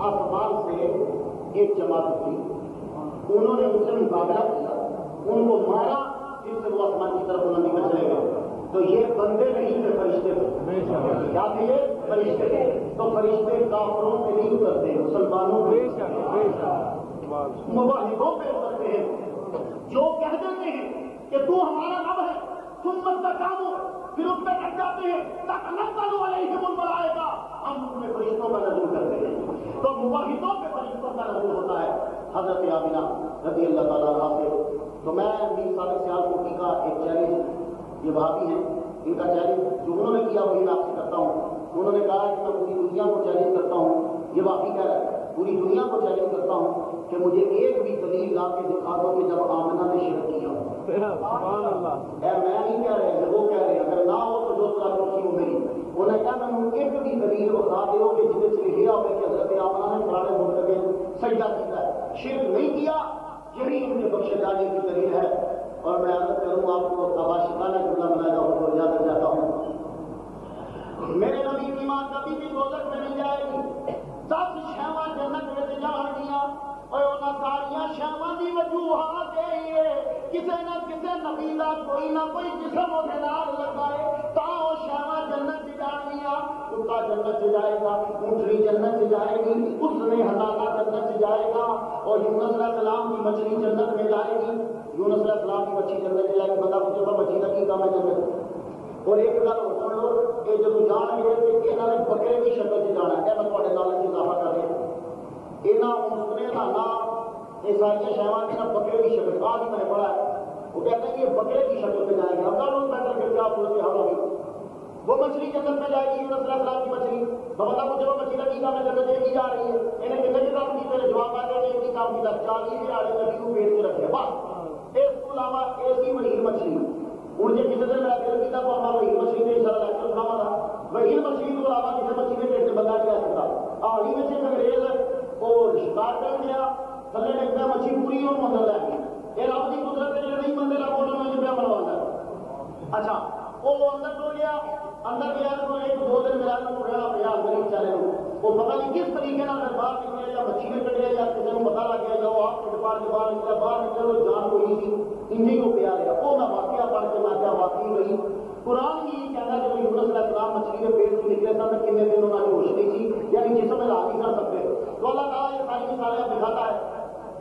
آسمان سے ایک جماعت ہوئی، انہوں نے ان سے مقابلہ کیا، ان کو مارا، جن سے وہ آسمان کی طرف بلندی میں چلے گئے. تو یہ بندے نہیں تھے، فرشتے تھے. کیا تھے یہ؟ فرشتے تھے. تو فرشتے کافروں پہ نہیں اترتے، مسلمانوں پہ مواہبوں پہ اترتے ہیں. جو کہہ دیتے ہیں کہ تو ہمارا رب ہے، تم مستقامو، پھر اس پہ کٹ جاتے ہیں تتنزل علیہم الملائکہ، ہم ان میں فرشتوں کا نزول کرتے ہیں. تو مواحدوں پہ فرشتوں کا نزول ہوتا ہے. حضرت آمنہ رضی اللہ تعالیٰ عنہ سے تو میں میر صادق سیال کوٹی کا ایک چیلنج، یہ وہابی ہیں، ان کا چیلنج جو انہوں نے کیا وہی میں آپ سے کرتا ہوں. انہوں نے کہا کہ میں پوری دنیا کو چیلنج کرتا ہوں، یہ وہابی کہہ رہا ہے پوری دنیا کو چیلنج کرتا ہوں کہ مجھے ایک بھی دلیل لا کے دکھا دو کہ جب آمنہ نے شرک کیا. میں نہیں کہہ رہے وہ کہہ رہے ہیں اگر نہ ہو تو جو ساری ہو میری. انہوں نے کہا میں ایک بھی دلیل بتا دو کہ جس سے لکھا ہو کہ حضرت آمنہ نے پرانے مرتبہ سجدہ کیا ہے، شرک نہیں کیا، یہی ان کے بخشے جانے کی دلیل ہے. اور میں عرض کروں آپ کو تباشکانہ جملہ بنایا ہوں اور یاد جاتا ہوں، میرے نبی کی ماں کبھی بھی دوزخ میں نہیں جائے گی. 10 شہواں جنت میں جان دیا اور انہاں ساریاں شہواں دی وجوہات ہے کسے نہ کسے نبی دا کوئی نہ کوئی جسم و نال لگائے تا وہ شہواں جنت سے جان دیا. کتا جنت سے جائے گا، اونٹنی جنت سے جائے گی، اس نے ہلاکا جنت سے جائے گا، اور یونس علیہ السلام کی مچھلی جنت میں جائے گی. یونس علیہ السلام کی مچھلی جنت میں جائے گی. بندہ پوچھے گا مچھلی کا کی کام ہے جنت. اور ایک گل سن لو کہ جب جان گے کہ یہاں نے بکرے کی شکل سے جانا ہے. میں تھوڑے نال اضافہ کر رہا ہوں، یہاں مسکرے کا نام یہ ساری شہوان کی بکرے کی شکل آج میں نے پڑھا ہے. وہ کہتے ہیں کہ یہ بکرے کی شکل پہ جائے گی. اب کل اس بہتر پھر کیا صورت حال ہوگی. وہ مچھلی جنت میں جائے گی، یونس علیہ السلام کی مچھلی. بندہ پوچھے گا مچھلی کا کی کام ہے جنت ایک ہی جا رہی ہے. انہیں کتنے کی کام کی میرے جواب آ جائے ایک ہی کام کی 40 دہاڑے نبی کو پیٹ سے رکھے بس. اس کو علاوہ ایسی وہی مچھلی ہوں جی کسی دن میرا دل کیا تو ہمارا وہی مچھلی نے انشاء اللہ لیکچر سناوا تھا. وہی مچھلی کو علاوہ کسی مچھلی نے پیٹ سے بندہ کیا سکتا. آگی میں سے انگریز وہ شکار کر گیا تھلے ڈگتا مچھلی پوری اور مندر لے گئی. یہ رب کی قدرت ہے نہیں بندے کا بولنا میں پہ بنوا. اچھا وہ اندر ٹر گیا، اندر گیا تو ایک 2 دن میرا اٹھا پیا غریب چارے وہ پتہ نہیں کس طریقے سے باہر نکلے یا مچھلی نے کٹیا یا کسی کو پتا لگ گیا جاؤ آپ کے باہر نکلا باہر نکلے تو جان ہوئی تھی انہیں کو پیا رہا. وہ میں واقعہ پڑھ کے میں کیا واقعی رہی. قرآن بھی کہنا جب یونس علیہ السلام مچھلی کے پیٹ سے نکلے تھا تو کتنے دن انہوں نے ہوش نہیں تھی، یعنی جسم میں لا نہیں کر سکتے. تو اللہ تعالیٰ یہ ساری مثالیں دکھاتا ہے.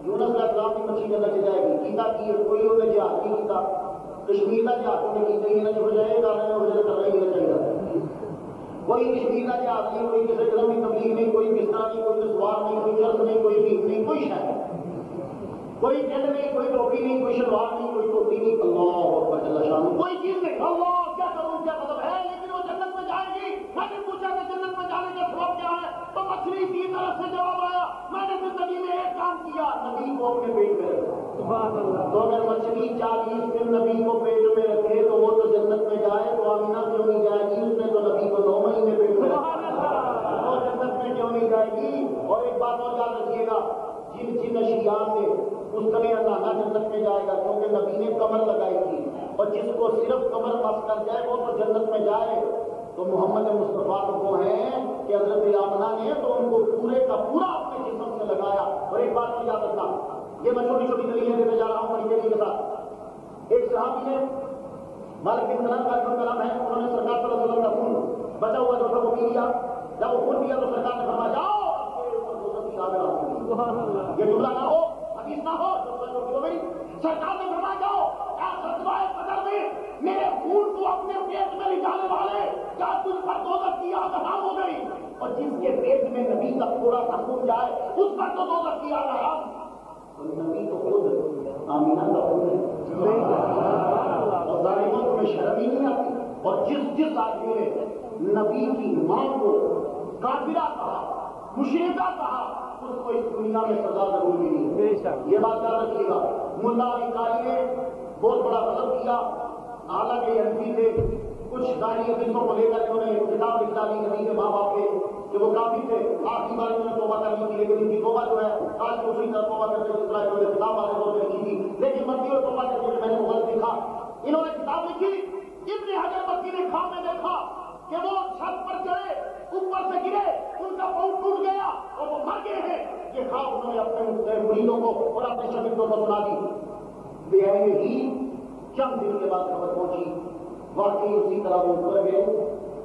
یونس علیہ السلام کی مچھلی جگہ سے جائے گی کیتا کی کوئی انہیں جہاد نہیں کیتا. کشمیر کا جہاد نے کی نہیں ہو جائے گا مجھے کرنا ہی نہیں چاہیے. کوئی کشمیر کا جہاد نہیں، کوئی کسی قسم کی تبلیغ نہیں، کوئی بستر نہیں، کوئی سوار نہیں، کوئی شرط نہیں، کوئی بھیک نہیں، کوئی شاید کوئی ٹینٹ نہیں، کوئی ٹوپی نہیں، کوئی شلوار نہیں، کوئی ٹوپی نہیں. اللہ اکبر جل شانہ کوئی چیز نہیں. اللہ کیا کروں کیا مطلب ہے. لیکن وہ جنت میں جائے گی. میں نے پوچھا کہ جنت میں جانے کا سبب کیا ہے تو مچھلی کی طرف سے جواب آیا میں نے زندگی میں ایک کام کیا، نبی کو اپنے پیٹ میں رکھا. تو اگر مچھلی 40 دن نبی کو پیٹ میں رکھے تو وہ تو جنت میں جائے تو آمینہ کیوں نہیں جائے گی؟ اس نے تو نبی کو 9 مہینے پیٹ میں رکھا، وہ جنت میں کیوں نہیں جائے گی؟ اور ایک بات اور یاد رکھیے گا، جن اشیاء سے اس طرح اللہ جنت میں جائے گا کیونکہ نبی نے کمر لگائی تھی، اور جس کو صرف کمر مس کر جائے وہ تو جنت میں جائے. تو محمد مصطفیٰ وہ ہیں کہ حضرت آمنہ نے تو ان کو پورے کا پورا اپنے جسم سے لگایا. اور ایک بات یاد رکھنا، یہ میں چھوٹی چھوٹی دلیلیں دینے جا رہا ہوں بڑی تیزی کے ساتھ. ایک صحابی نے مالک بن سنان کا کلام ہے، انہوں نے سرکار صلی اللہ علیہ وسلم کا خون بچا ہوا جو تھا وہ پی لیا. جب وہ خون پیا تو سرکار نے فرمایا جاؤ یہ جملہ نہ ہو حدیث نہ ہو جو گئی. سرکار نے فرمایا جاؤ قدر میں میرے خون کو اپنے پیٹ میں لے جانے والے کیا تجھ پر دوزخ کی آگ حرام ہو گئی؟ اور جس کے پیٹ میں نبی کا تھوڑا سا خون جائے اس پر تو دوزخ کی آگ حرام. نبی تو خود آمینہ کا خون ہے اور ظالموں کو شرم ہی نہیں آتی. اور جس آدمی نے نبی کی ماں کو کافرہ کہا, مشرکہ کہا, اس کو اس دنیا میں سزا ضرور ملی. یہ بات یاد رکھیے گا. ملا علی قاری نے بہت بڑا غضب کیا, حالانکہ یہ انفی تھے, کچھ داری حدیثوں کو لے کر انہوں نے کتاب لکھ ڈالی نبی کے ماں باپ کے کہ وہ کافی تھے. آخری بار انہوں نے توبہ کرنی تھی, لیکن ان کی توبہ جو ہے آج کو اسی طرح توبہ کرتے جس طرح انہوں نے کتاب والے طور پہ لکھی تھی. لیکن مرضی اور توبہ کرتے ہوئے میں نے غلط دیکھا. انہوں نے کتاب لکھی, ابن حجر مکی نے خواب میں دیکھا کہ وہ چھت پر چڑھے, اوپر سے گرے, ان کا پاؤں ٹوٹ گیا اور وہ مر گئے ہیں. یہ خواب انہوں نے اپنے مریدوں کو اور اپنے شاگردوں کو سنا دی. بے ہی چند دن کے بعد خبر پہنچی, واقعی اسی طرح وہ اتر گئے,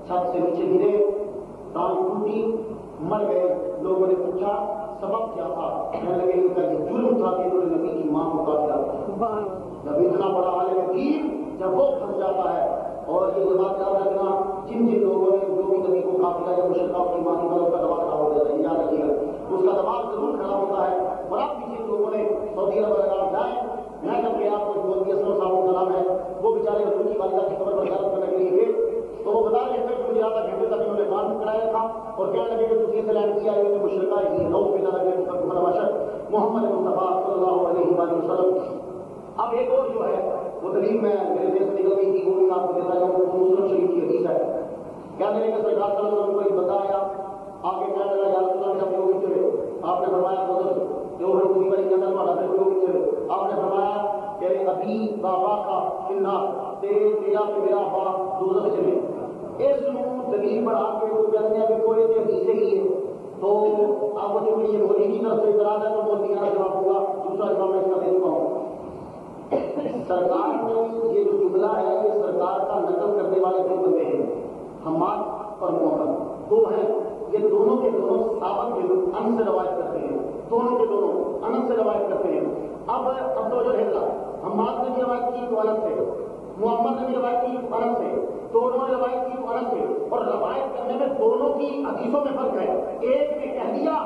چھت سے نیچے گرے, ٹانگ ٹوٹی, مر گئے. لوگوں نے پوچھا سبب کیا تھا, کہنے لگے ان کا یہ جرم تھا کہ انہوں نے نبی کی ماں کو کافرہ کیا. جب اتنا بڑا عالم دین جب وہ پھنس جاتا ہے, اور یہ بات یاد رکھنا, جن لوگوں نے جو بھی نبی کو کافرہ یا مشرکہ کی ماں کی اس کا دماغ خراب ہو جاتا ہے. یاد رکھیے گا, اس کا دماغ ضرور خراب ہوتا ہے. اور اب بھی جن لوگوں نے سعودی عرب وغیرہ جائیں, میں جب گیا تو مولوی اسلم صاحب کا نام ہے, وہ بیچارے حضور کی والدہ کی قبر پر زیارت کرنے کے لیے گئے, تو وہ بتا رہے تھے کہ مجھے آدھا گھنٹے تک انہوں نے بات کرایا تھا اور کہنے لگے کہ تجھے سے لینڈ کیا ہے مشرکہ ہی نو بنا لگے محمد مصطفیٰ صلی اللہ علیہ وآلہ وسلم. اب ایک اور جو ہے وہ دلیل میں میرے دل سے نکل گئی تھی, وہ بھی آپ کو دیتا جاؤں. مسلم شریف کی حدیث ہے, کہتے ہیں کہ سرکار صلی اللہ علیہ وسلم کو ایک بندہ آیا, آگے کہنے لگا یا رسول اللہ لوگ چلے. آپ نے فرمایا جو ہے پوری بڑی جنگل والا پھر لوگ چلے. آپ نے فرمایا کہ ابھی بابا کا سننا تیرا پہ میرا باپ دوزخ چلے. اس دلیل پر آپ کے وہ کہتے ہیں کہ کوئی حدیث ہی ہے, تو آپ کو یہ مودی کی طرف سے اعتراض ہے تو مودی کا جواب ہوگا. دوسرا جواب میں اس کا دے چکا ہوں. سرکار نے یہ جو جملہ ہے یہ سرکار کا نقل کرنے والے دو بندے ہیں, حماد اور محمد, دو ہیں. یہ دونوں کے دونوں ثابت ان سے روایت کرتے ہیں, دونوں کے دونوں ان سے روایت کرتے ہیں. اب توجہ ہے ذرا, حماد نے بھی روایت کی تو انس سے, محمد نے بھی روایت کی انس سے, دونوں نے روایت کی تو انس سے. اور روایت کرنے میں دونوں کی حدیثوں میں فرق ہے. ایک نے کہہ دیا,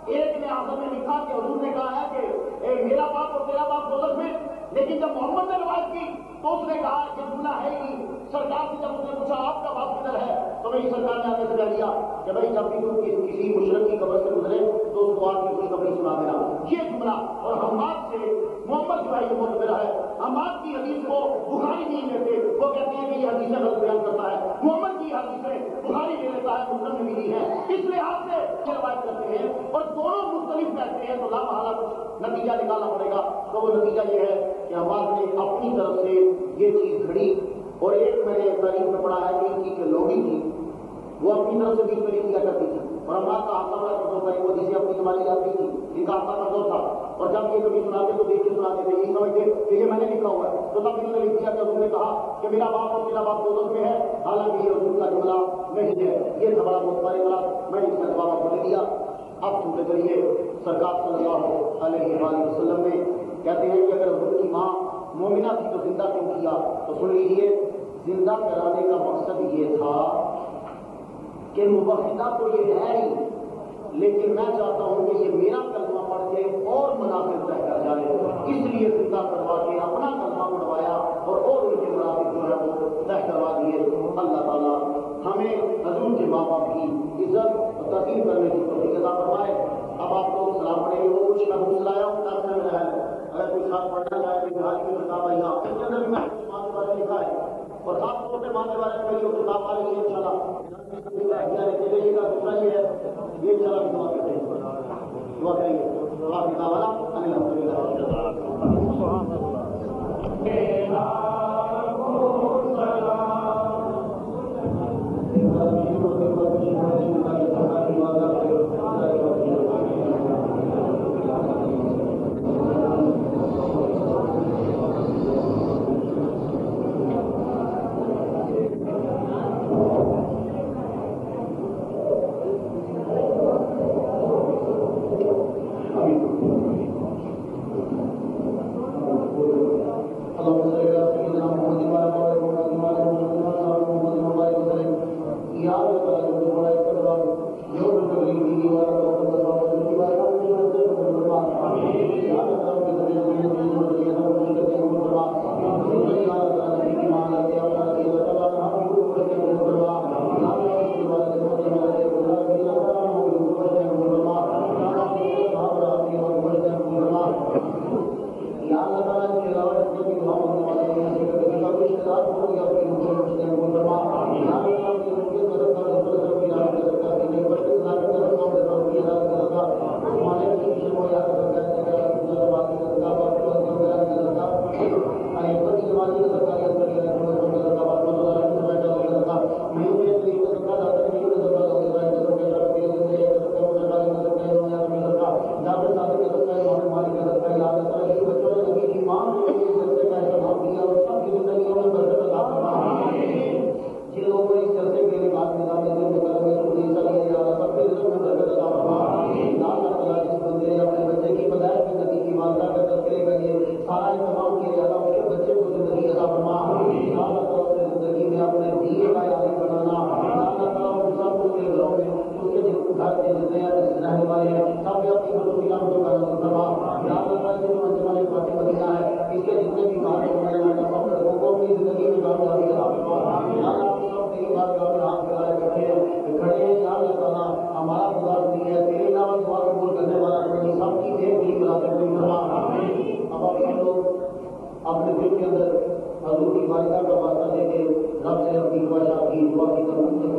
ایک نے آخر میں لکھا کہ حضور نے کہا ہے کہ میرا باپ اور تیرا باپ دوزخ میں. لیکن جب محمد نے روایت کی تو اس نے کہا یہ جملہ ہے ہی. سرکار سے جب اس نے پوچھا آپ کا باپ کدھر ہے, تو میری سرکار نے آگے سے کہہ دیا کہ بھائی جب بھی تم کسی مشرک کی قبر سے گزرے تو اس کو آپ کی خوشخبری سنا دینا. یہ جملہ اور حماد سے محمد جو ہے یہ معتبر ہے. حماد کی حدیث کو بخاری نہیں لیتے, وہ کہتے ہیں کہ یہ حدیثیں غلط بیان کرتا ہے. محمد کی حدیثیں بخاری لے لیتا ہے, مسلم میں بھی ہے. اس لحاظ سے یہ روایت کرتے ہیں اور دونوں مختلف کہتے ہیں, تو لا محالہ کچھ نتیجہ نکالنا پڑے گا. تو وہ نتیجہ یہ ہے کہ حماد نے اپنی طرف سے یہ چیز گھڑی, اور ایک میں نے تاریخ میں پڑھا ہے کہ ان کی جو لوگی تھی وہ اپنی طرف سے بھی پیش کیا کرتی تھی, اور حماد کا آتا بڑا کمزور تھا, وہ جسے اپنی زبانی جاتی تھی, ان کا آتا کمزور تھا. اور جب یہ کبھی سناتے تو دیکھ کے سناتے تھے, یہی سمجھتے کہ یہ میں نے لکھا ہوا ہے. تو تب انہوں نے لکھ دیا کہ انہوں نے کہا کہ میرا باپ اور میرا باپ دوزخ میں ہے, حالانکہ یہ حضور کا جملہ نہیں ہے. یہ تھا بڑا بہت بڑے بڑا, میں نے اس کا جواب آپ کو دے دیا. اب سنتے چلیے, سرکار صلی اللہ علیہ وآلہ وسلم نے کہتے ہیں کہ اگر حضور کی ماں مومنہ تھی تو زندہ کیوں کیا, تو سن لیجیے. زندہ کرانے کا مقصد یہ تھا کہ موحدہ تو یہ ہے ہی, لیکن میں چاہتا ہوں کہ یہ میرا کلمہ پڑھ کے اور منافق رہ کر جائے, اس لیے زندہ کروا کے اپنا کلمہ بڑھوایا اور ان کے منافق جو ہے وہ طے کروا دیے. اللہ تعالیٰ ہمیں حضور کے ماں باپ کی عزت اور تقسیم کرنے کی توفیق عطا فرمائے. اب آپ کو سلام پڑھیں گے, وہ کچھ میں بھوک لایا ہوں تب میں رہا ہے. اگر کوئی ساتھ پڑھنا چاہے تو جہاز کی کتاب ہے, یہاں اس کے اندر بھی میں ماں کے بارے میں لکھا ہے, اور خاص طور پہ ماں کے بارے میں میری کتاب آ رہی ہے انشاءاللہ. چلیے گا دوسرا یہ ہے, یہ انشاءاللہ بھی دعا کرتے ہیں, دعا کریں گے. اللہ کی تعالیٰ کے جتنے رہنے والے ہیں سب کے اپنی مصروفیات کو کرم فرما یا اللہ جو انجمن پارٹی مدینہ ہے اس کے جتنے بھی کام ہونے والے سب لوگوں کو اپنی زندگی میں کامیابی عطا فرما یا اللہ سب تیری بات کا ہاتھ پھیلائے بیٹھے ہیں کھڑے ہیں یا اللہ تعالیٰ ہمارا خدا نہیں ہے تیرے نام دعا قبول کرنے والا کوئی سب کی ایک ہی ملازم کوئی فرما اب آپ سب لوگ اپنے دل کے اندر حضور کی والدہ کا واسطہ دے کے رب سے اپنی دعا کی قبول